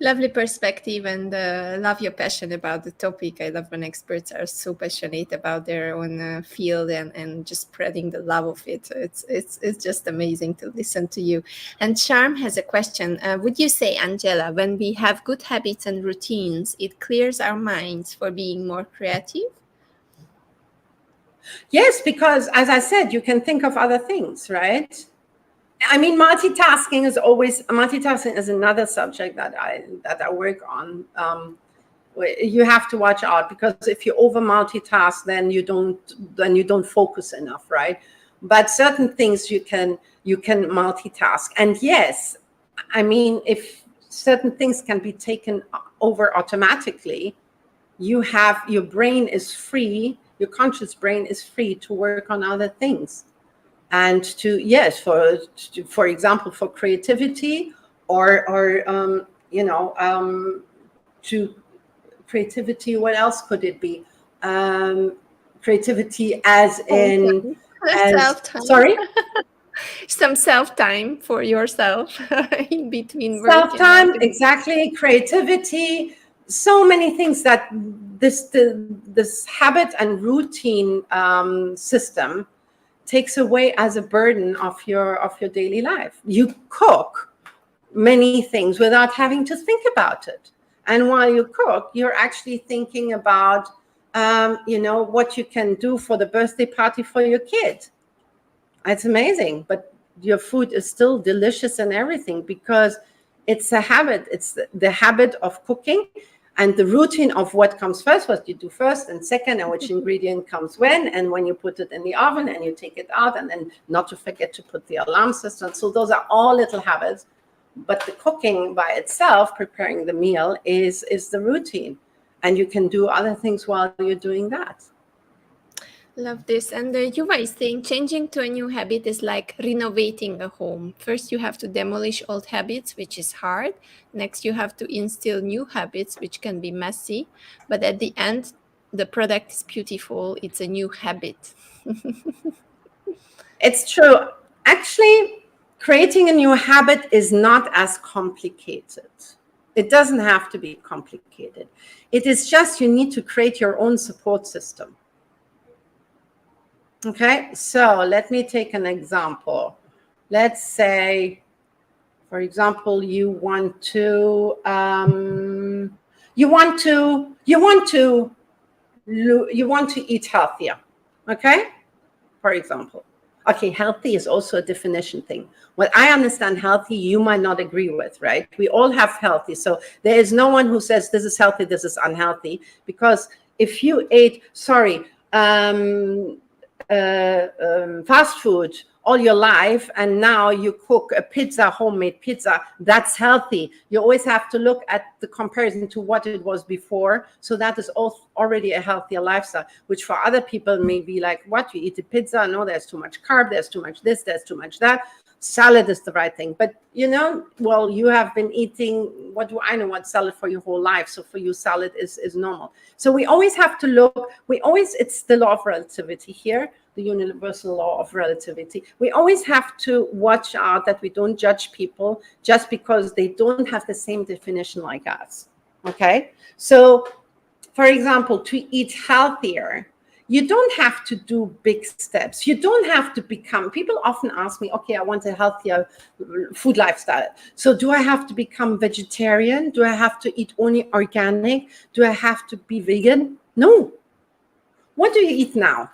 Lovely perspective, and love your passion about the topic. I love when experts are so passionate about their own field and just spreading the love of it. It's just amazing to listen to you. And Charm has a question. Would you say, Angela, when we have good habits and routines, it clears our minds for being more creative? Yes, because as I said, you can think of other things, right? I mean, multitasking is another subject that I work on. You have to watch out, because if you over multitask, then you don't focus enough, right? But certain things you can multitask. And yes, I mean, if certain things can be taken over automatically, your brain is free, your conscious brain is free to work on other things. And for example, for creativity, or to creativity, what else could it be? Creativity as in, as, Self time. sorry? Some self time for yourself in between work. Self-time, exactly. Creativity, so many things that this habit and routine system takes away as a burden of your daily life. You cook many things without having to think about it, and while you cook, you're actually thinking about what you can do for the birthday party for your kid. It's amazing, but your food is still delicious and everything, because it's a habit. It's the habit of cooking and the routine of what comes first, what you do first and second, and which ingredient comes when, and when you put it in the oven and you take it out, and then not to forget to put the alarm system. So those are all little habits. But the cooking by itself, preparing the meal, is the routine. And you can do other things while you're doing that. Love this. And Yuva is saying changing to a new habit is like renovating a home. First, you have to demolish old habits, which is hard. Next, you have to instill new habits, which can be messy. But at the end, the product is beautiful. It's a new habit. It's true. Actually, creating a new habit is not as complicated. It doesn't have to be complicated. It is just you need to create your own support system. Okay, so let me take an example. Let's say, for example, you want to eat healthier. Okay, for example. Okay, healthy is also a definition thing. What I understand healthy, you might not agree with, right? We all have healthy. So there is no one who says this is healthy, this is unhealthy. Because if you ate, fast food all your life, and now you cook a pizza, homemade pizza, that's healthy. You always have to look at the comparison to what it was before. So that is already a healthier lifestyle, which for other people may be like, what, you eat a pizza? No, there's too much carb, there's too much this, there's too much that. Salad is the right thing. But well, you have been eating, what do I know, what salad for your whole life. So for you, salad is normal. So we always have to look, it's the law of relativity here, the universal law of relativity. We always have to watch out that we don't judge people just because they don't have the same definition like us. Okay? So, for example, to eat healthier, you don't have to do big steps. You don't have to become, people often ask me, okay, I want a healthier food lifestyle. So do I have to become vegetarian? Do I have to eat only organic? Do I have to be vegan? No. What do you eat now?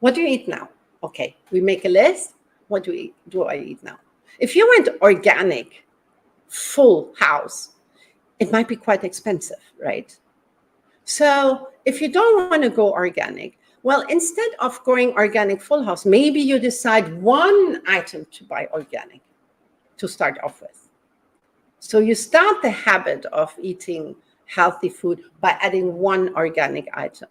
What do you eat now? Okay, we make a list. What do I eat now? If you went organic, full house, it might be quite expensive, right? So if you don't want to go organic, well, instead of going organic full house, maybe you decide one item to buy organic to start off with. So you start the habit of eating healthy food by adding one organic item.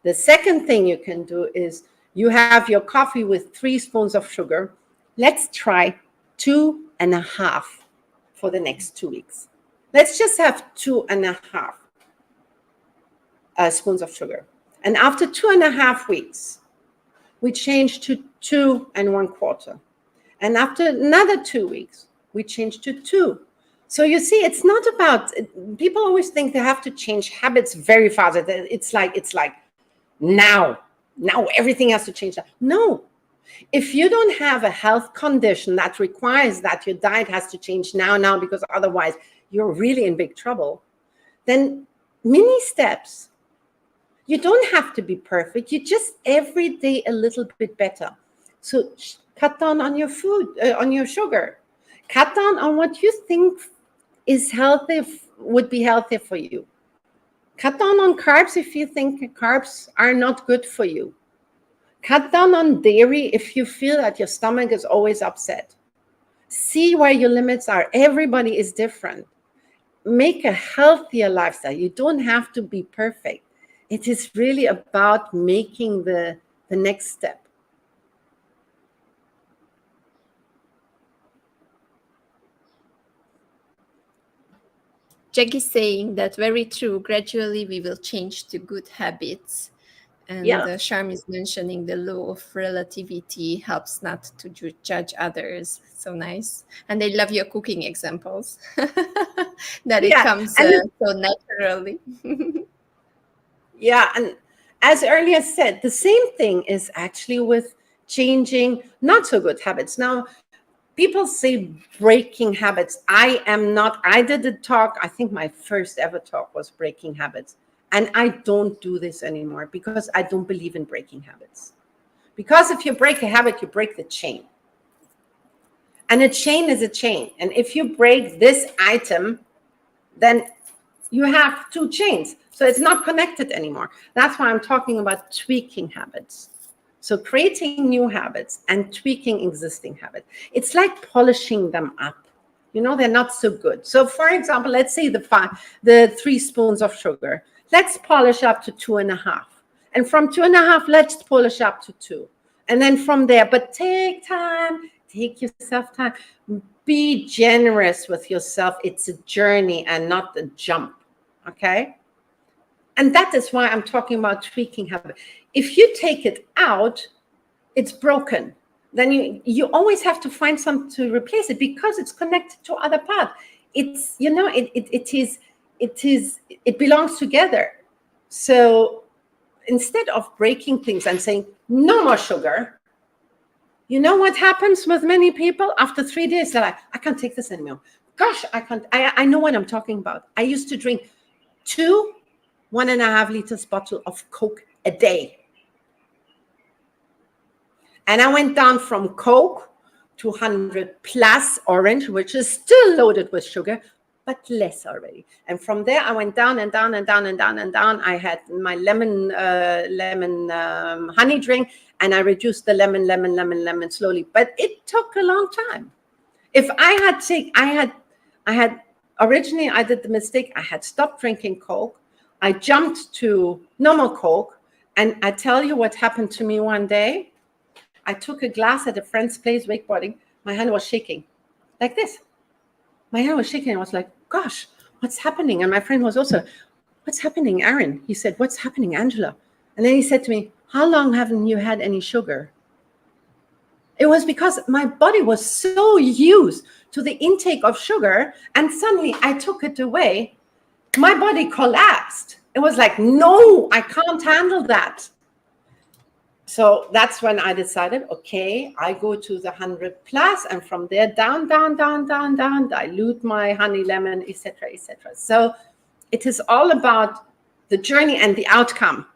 The second thing you can do is you have your coffee with 3 spoons of sugar. Let's try 2.5 for the next 2 weeks. Let's just have 2.5 spoons of sugar. And after 2.5 weeks, we change to 2.25. And after another 2 weeks, we change to 2. So you see, it's not about, people always think they have to change habits very fast. It's like now everything has to change. No, if you don't have a health condition that requires that your diet has to change now, because otherwise you're really in big trouble, then mini steps. You don't have to be perfect. You just every day a little bit better. So cut down on your food, on your sugar. Cut down on what you think is healthy, would be healthy for you. Cut down on carbs if you think carbs are not good for you. Cut down on dairy if you feel that your stomach is always upset. See where your limits are. Everybody is different. Make a healthier lifestyle. You don't have to be perfect. It is really about making the next step. Jack is saying that very true. Gradually, we will change to good habits. And Yeah. Sharm is mentioning the law of relativity helps not to judge others. So nice. And I love your cooking examples. That it comes so naturally. Yeah. And as earlier said, the same thing is actually with changing not so good habits. Now, people say breaking habits. I did a talk, I think my first ever talk was breaking habits. And I don't do this anymore because I don't believe in breaking habits. Because if you break a habit, you break the chain. And a chain is a chain. And if you break this item, then you have two chains. So it's not connected anymore. That's why I'm talking about tweaking habits. So creating new habits and tweaking existing habits. It's like polishing them up. You know, they're not so good. So for example, let's say the 3 spoons of sugar. Let's polish up to 2.5. And from 2.5, let's polish up to 2. And then from there, but take time, take yourself time. Be generous with yourself. It's a journey and not a jump. Okay? And that is why I'm talking about tweaking habit. If you take it out, it's broken. Then you always have to find something to replace it because it's connected to other parts. It's, you know, it belongs together. So instead of breaking things and saying, no more sugar, you know what happens with many people? After 3 days, they're like, I can't take this anymore. Gosh, I can't. I know what I'm talking about. I used to drink 2 1.5 liters bottle of Coke a day. And I went down from Coke to 100 plus orange, which is still loaded with sugar, but less already. And from there, I went down and down and down and down and down. I had my lemon honey drink, and I reduced the lemon slowly. But it took a long time. If I had originally, I did the mistake. I had stopped drinking Coke. I jumped to no more Coke. And I tell you what happened to me one day. I took a glass at a friend's place, wakeboarding. My hand was shaking like this. My hand was shaking. I was like, gosh, what's happening? And my friend was also, what's happening, Aaron? He said, what's happening, Angela? And then he said to me, how long haven't you had any sugar? It was because my body was so used to the intake of sugar, and suddenly I took it away. My body collapsed. It was like, no, I can't handle that. So that's when I decided, okay, I go to the 100 plus, and from there down, dilute my honey, lemon, etc., etc. So it is all about the journey and the outcome.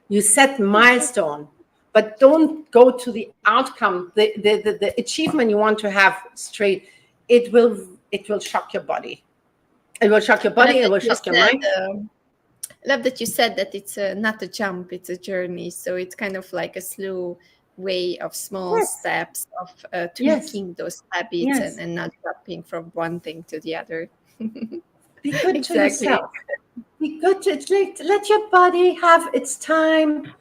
You set milestone, but don't go to the outcome, the achievement you want to have straight. It will shock your body. It will shock your body. It will shock your mind. I love that you said that it's not a jump, it's a journey. So it's kind of like a slow way of small steps of tweaking those habits and not jumping from one thing to the other. Be good to yourself. Be good to let your body have its time.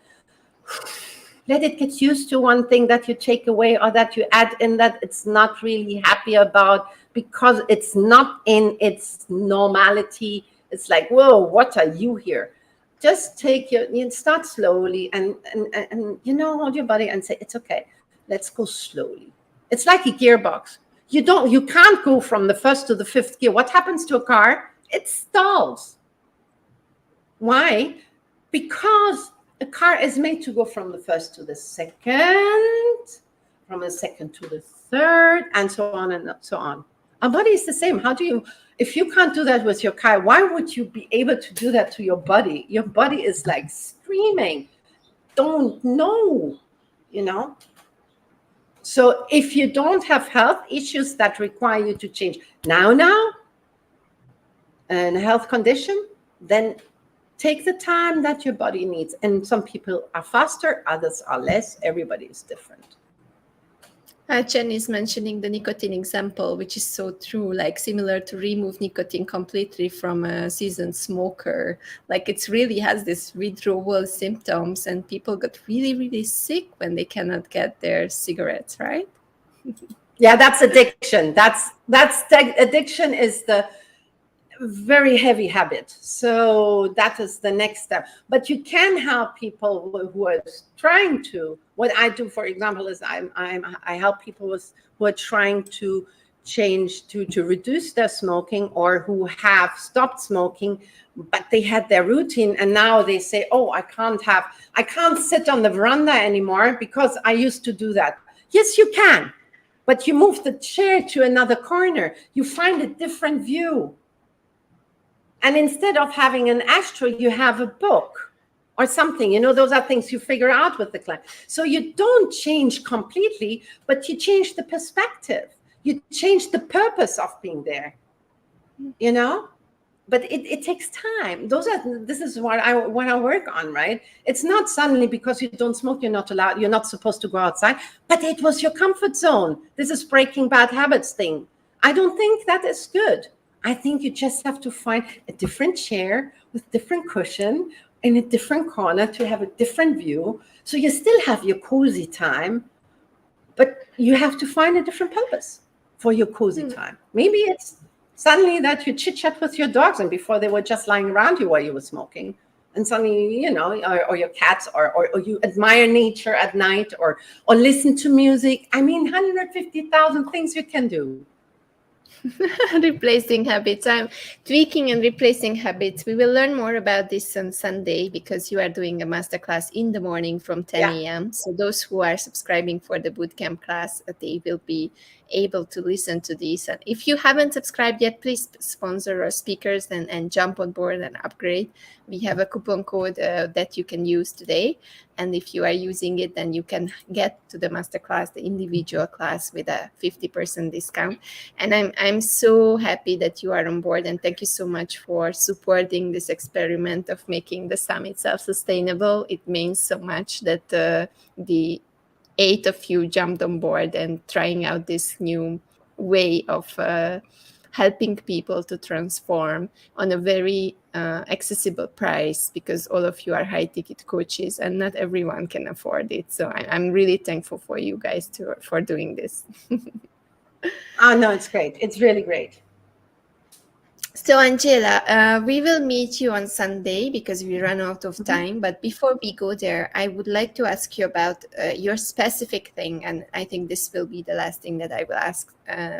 Let it get used to one thing that you take away or that you add in that it's not really happy about because it's not in its normality. It's like, whoa, what are you here? Just start slowly and hold your body and say, it's okay. Let's go slowly. It's like a gearbox. You can't go from the first to the fifth gear. What happens to a car? It stalls. Why? Because a car is made to go from the first to the second, from the second to the third, and so on and so on. Our body is the same. If you can't do that with your car, why would you be able to do that to your body? Your body is like screaming, don't know, So if you don't have health issues that require you to change now, and a health condition, then take the time that your body needs. And some people are faster, others are less. Everybody is different. Jen is mentioning the nicotine example, which is so true, like similar to remove nicotine completely from a seasoned smoker. Like it really has this withdrawal symptoms, and people got really, really sick when they cannot get their cigarettes, right? Yeah, that's addiction. Addiction is the very heavy habit. So that is the next step. But you can help people who are trying to. What I do, for example, is I help people who are trying to change to reduce their smoking, or who have stopped smoking, but they had their routine and now they say, oh, I can't sit on the veranda anymore because I used to do that. Yes, you can, but you move the chair to another corner. You find a different view. And instead of having an ashtray, you have a book or something. Those are things you figure out with the client. So you don't change completely, but you change the perspective. You change the purpose of being there, But it takes time. This is what I work on, right? It's not suddenly because you don't smoke, you're not allowed, you're not supposed to go outside, but it was your comfort zone. This is breaking bad habits thing. I don't think that is good. I think you just have to find a different chair with different cushion in a different corner to have a different view. So you still have your cozy time, but you have to find a different purpose for your cozy time. Maybe it's suddenly that you chit chat with your dogs, and before they were just lying around you while you were smoking. And suddenly, or your cats, or you admire nature at night, or listen to music. 150,000 things you can do. Replacing habits. I'm tweaking and replacing habits. We will learn more about this on Sunday, because you are doing a masterclass in the morning from 10 a.m. So those who are subscribing for the bootcamp class, they will be able to listen to this. And if you haven't subscribed yet, please sponsor our speakers and jump on board and upgrade. We have a coupon code that you can use today. And if you are using it, then you can get to the masterclass, the individual class, with a 50% discount. And I'm so happy that you are on board. And thank you so much for supporting this experiment of making the summit self-sustainable. It means so much that the 8 of you jumped on board and trying out this new way of helping people to transform on a very accessible price, because all of you are high-ticket coaches and not everyone can afford it. So I'm really thankful for you guys for doing this. Oh, no, it's great. It's really great. So, Angela, we will meet you on Sunday because we run out of time. But before we go there, I would like to ask you about your specific thing. And I think this will be the last thing that I will ask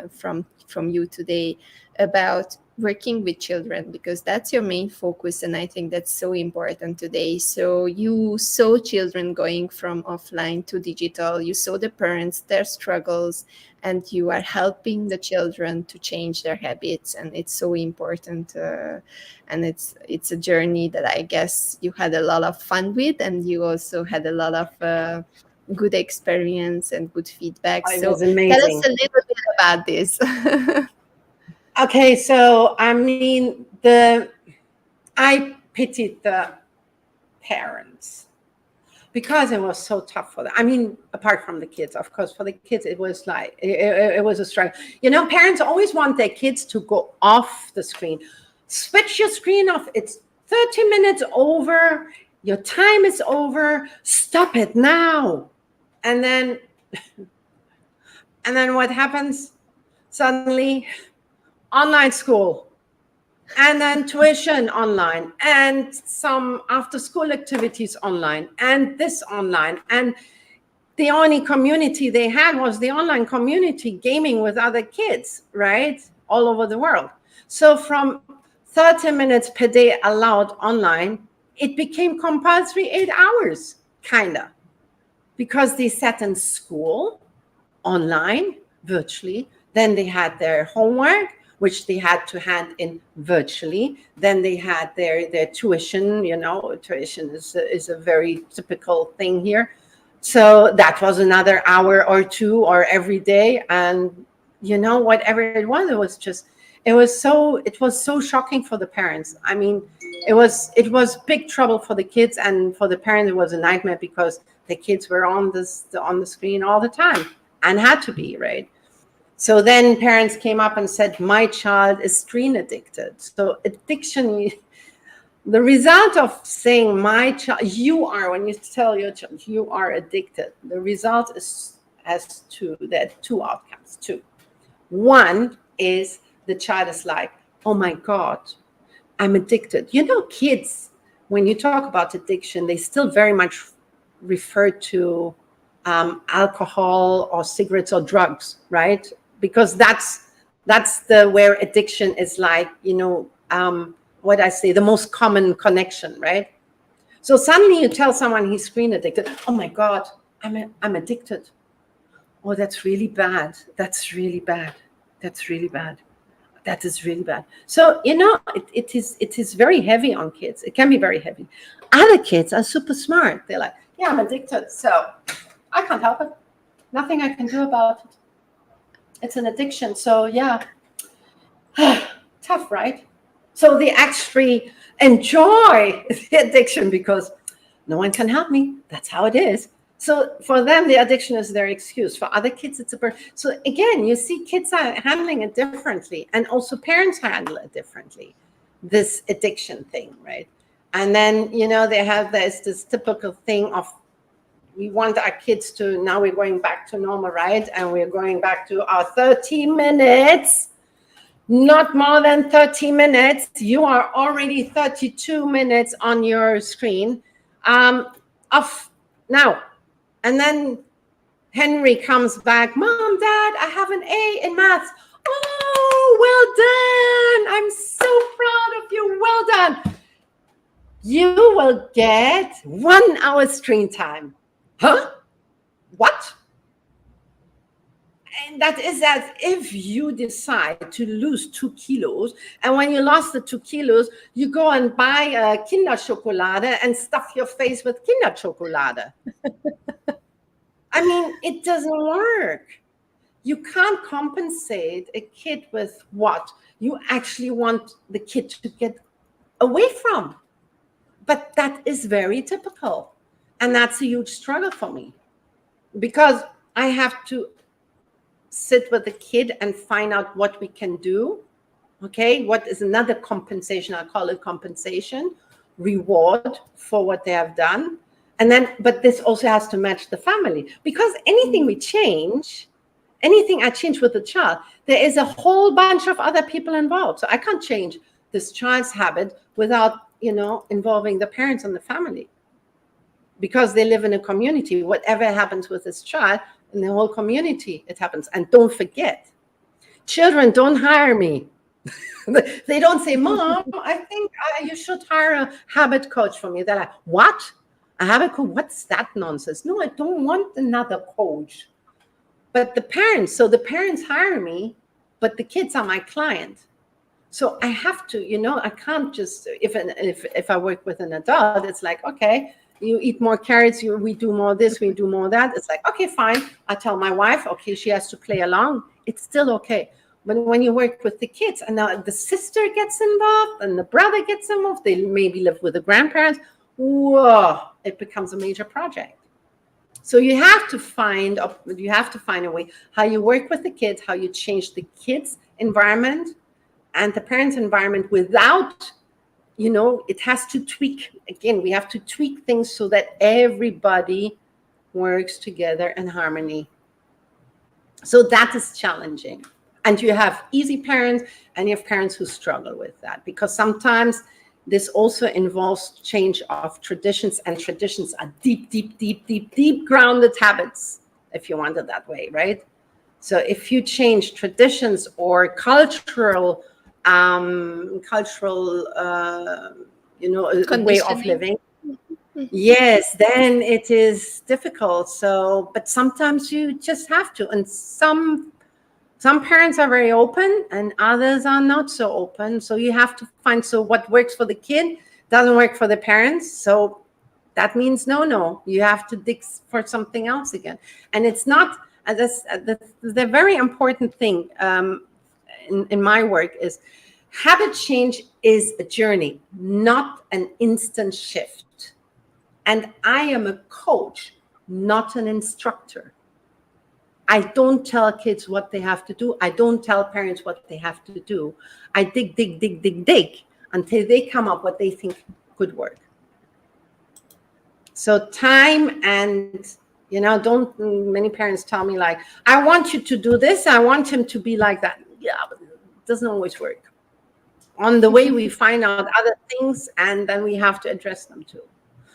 from you today, about working with children, because that's your main focus. And I think that's so important today. So you saw children going from offline to digital. You saw the parents, their struggles, and you are helping the children to change their habits. And it's so important. And it's a journey that I guess you had a lot of fun with, and you also had a lot of good experience and good feedback. It so was amazing. Tell us a little bit about this. Okay, so I pitied the parents, because it was so tough for them. Apart from the kids, of course, for the kids, it was like, it was a struggle. Parents always want their kids to go off the screen. Switch your screen off. It's 30 minutes over. Your time is over. Stop it now. And then what happens? Suddenly, online school, and then tuition online, and some after school activities online, and this online. And the only community they had was the online community, gaming with other kids, right? All over the world. So from 30 minutes per day allowed online, it became compulsory 8 hours, kind of, because they sat in school online, virtually. Then they had their homework, which they had to hand in virtually. Then they had their tuition. Tuition is a very typical thing here. So that was another hour or two or every day. And whatever it was so shocking for the parents. I mean, it was big trouble for the kids, and for the parents it was a nightmare, because the kids were on the screen all the time, and had to be, right? So then parents came up and said, my child is screen addicted. So addiction, the result of saying my child, when you tell your child you are addicted, the result there are two outcomes. One is the child is like, oh my God, I'm addicted. Kids, when you talk about addiction, they still very much refer to alcohol or cigarettes or drugs, right? Because that's where addiction is like, what I say, the most common connection, right? So suddenly you tell someone he's screen addicted. Oh my God, I'm addicted. Oh, that's really bad. That's really bad. That's really bad. That is really bad. So, it is very heavy on kids. It can be very heavy. Other kids are super smart. They're like, yeah, I'm addicted, so I can't help it. Nothing I can do about it. It's an addiction. So yeah, tough, right? So they actually enjoy the addiction because no one can help me. That's how it is. So for them, the addiction is their excuse. For other kids, it's a burden. So again, you see kids are handling it differently, and also parents handle it differently, this addiction thing, right? And then, there's this typical thing of, we want our kids to, now we're going back to normal, right? And we're going back to our 30 minutes, not more than 30 minutes. You are already 32 minutes on your screen. Of now. And then Henry comes back, Mom, Dad, I have an A in maths. Oh, well done. I'm so proud of you. Well done. You will get 1 hour screen time. Huh? What? And that is as if you decide to lose 2 kilos. And when you lost the 2 kilos, you go and buy a Kinderschokolade and stuff your face with Kinderschokolade. I mean, it doesn't work. You can't compensate a kid with what you actually want the kid to get away from. But that is very typical. And that's a huge struggle for me, because I have to sit with the kid and find out what we can do. Okay, what is another compensation? I call it compensation, reward for what they have done. And then, but this also has to match the family, because anything we change, anything I change with the child, there is a whole bunch of other people involved. So I can't change this child's habit without, involving the parents and the family, because they live in a community. Whatever happens with this child, in the whole community, it happens. And don't forget, children don't hire me. They don't say, Mom, I think you should hire a habit coach for me. They're like, what? A habit coach? What's that nonsense? No, I don't want another coach. But the parents hire me, but the kids are my client. So I have to, I can't just, if I work with an adult, it's like, okay, you eat more carrots, we do more this, we do more that. It's like, okay, fine. I tell my wife, okay, she has to play along. It's still okay. But when you work with the kids, and now the sister gets involved and the brother gets involved, they maybe live with the grandparents, whoa, it becomes a major project. So you have to find a way how you work with the kids, how you change the kids' environment and the parents' environment without, it has to tweak. Again, we have to tweak things so that everybody works together in harmony. So that is challenging. And you have easy parents and you have parents who struggle with that, because sometimes this also involves change of traditions, and traditions are deep, deep, deep, deep, deep grounded habits, if you want it that way, right? So if you change traditions or cultural, way of Conditioning. living, yes, then it is difficult. So, but sometimes you just have to, and some parents are very open and others are not so open. So you have to find, so what works for the kid doesn't work for the parents. So that means no. You have to dig for something else again. And it's not, the very important thing in my work is habit change is a journey, not an instant shift. And I am a coach, not an instructor. I don't tell kids what they have to do. I don't tell parents what they have to do. I dig until they come up what they think could work. So time, and don't many parents tell me like, I want you to do this, I want him to be like that. Yeah, but it doesn't always work. On the way we find out other things, and then we have to address them too.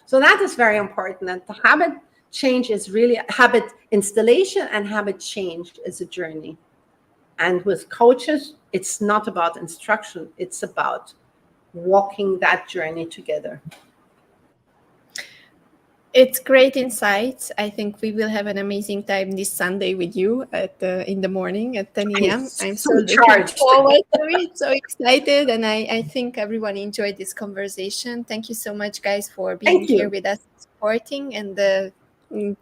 So that is very important, that the habit change is really habit installation, and habit change is a journey. And with coaches, it's not about instruction, it's about walking that journey together. It's great insights. I think we will have an amazing time this Sunday with you in the morning at 10 a.m. I'm so looking forward to it, so excited. And I think everyone enjoyed this conversation. Thank you so much, guys, for being here with us, supporting and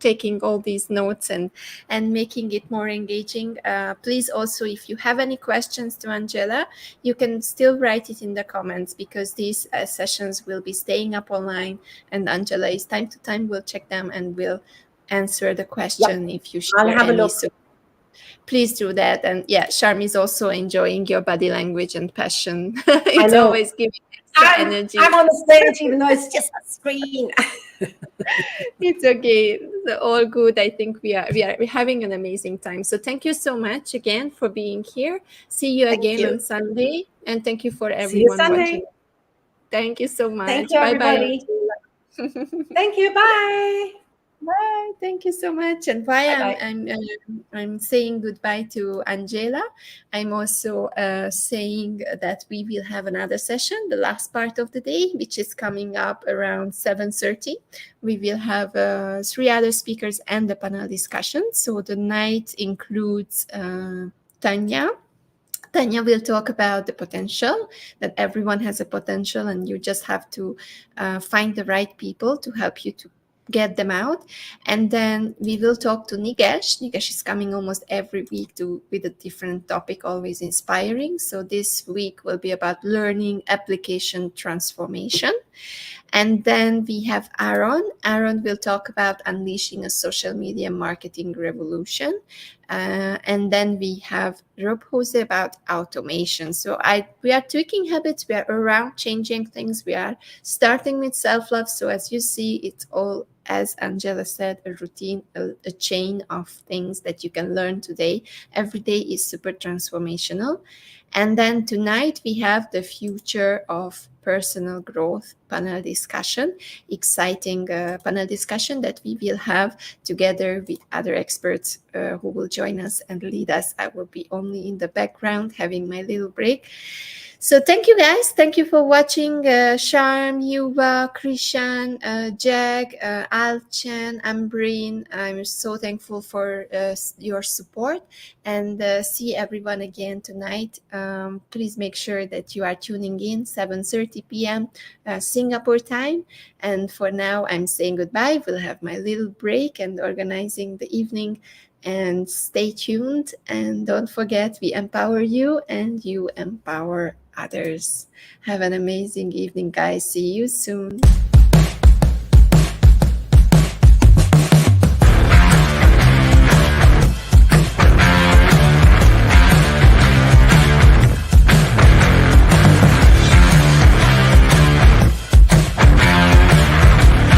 taking all these notes and making it more engaging. Please also, if you have any questions to Angela, you can still write it in the comments, because these sessions will be staying up online, and Angela is time to time will check them and will answer the question. If you share, I'll have a look. So please do that. And yeah, Charm is also enjoying your body language and passion. It's always giving extra energy. I'm on the stage, even though it's just a screen. It's okay. So all good. I think we're having an amazing time. So thank you so much again for being here. See you again on Sunday. And thank you for everyone watching. Thank you so much. Thank you, everybody. Thank you. Bye. Bye. Thank you so much. And while I'm saying goodbye to Angela, I'm also saying that we will have another session, the last part of the day, which is coming up around 7:30. We will have 3 other speakers and a panel discussion. So the night includes Tanya. Tanya will talk about the potential, that everyone has a potential, and you just have to find the right people to help you to get them out. And then we will talk to Nigesh. Nigesh is coming almost every week with a different topic, always inspiring. So this week will be about learning, application, transformation. And then we have Aaron. Aaron will talk about unleashing a social media marketing revolution. And then we have Rob Jose about automation. So we are tweaking habits. We are around changing things. We are starting with self-love. So as you see, it's all, as Angela said, a routine, a chain of things that you can learn today. Every day is super transformational. And then tonight we have the future of personal growth panel discussion, exciting panel discussion that we will have together with other experts who will join us and lead us. I will be only in the background having my little break. So thank you, guys. Thank you for watching. Charm, Yuba, Krishan, Jag, Alchan, Ambreen. I'm so thankful for your support, and see everyone again tonight. Please make sure that you are tuning in 7:30 p.m. Singapore time. And for now, I'm saying goodbye. We'll have my little break and organizing the evening. And stay tuned, and don't forget, we empower you and you empower others. Have an amazing evening, guys. See you soon.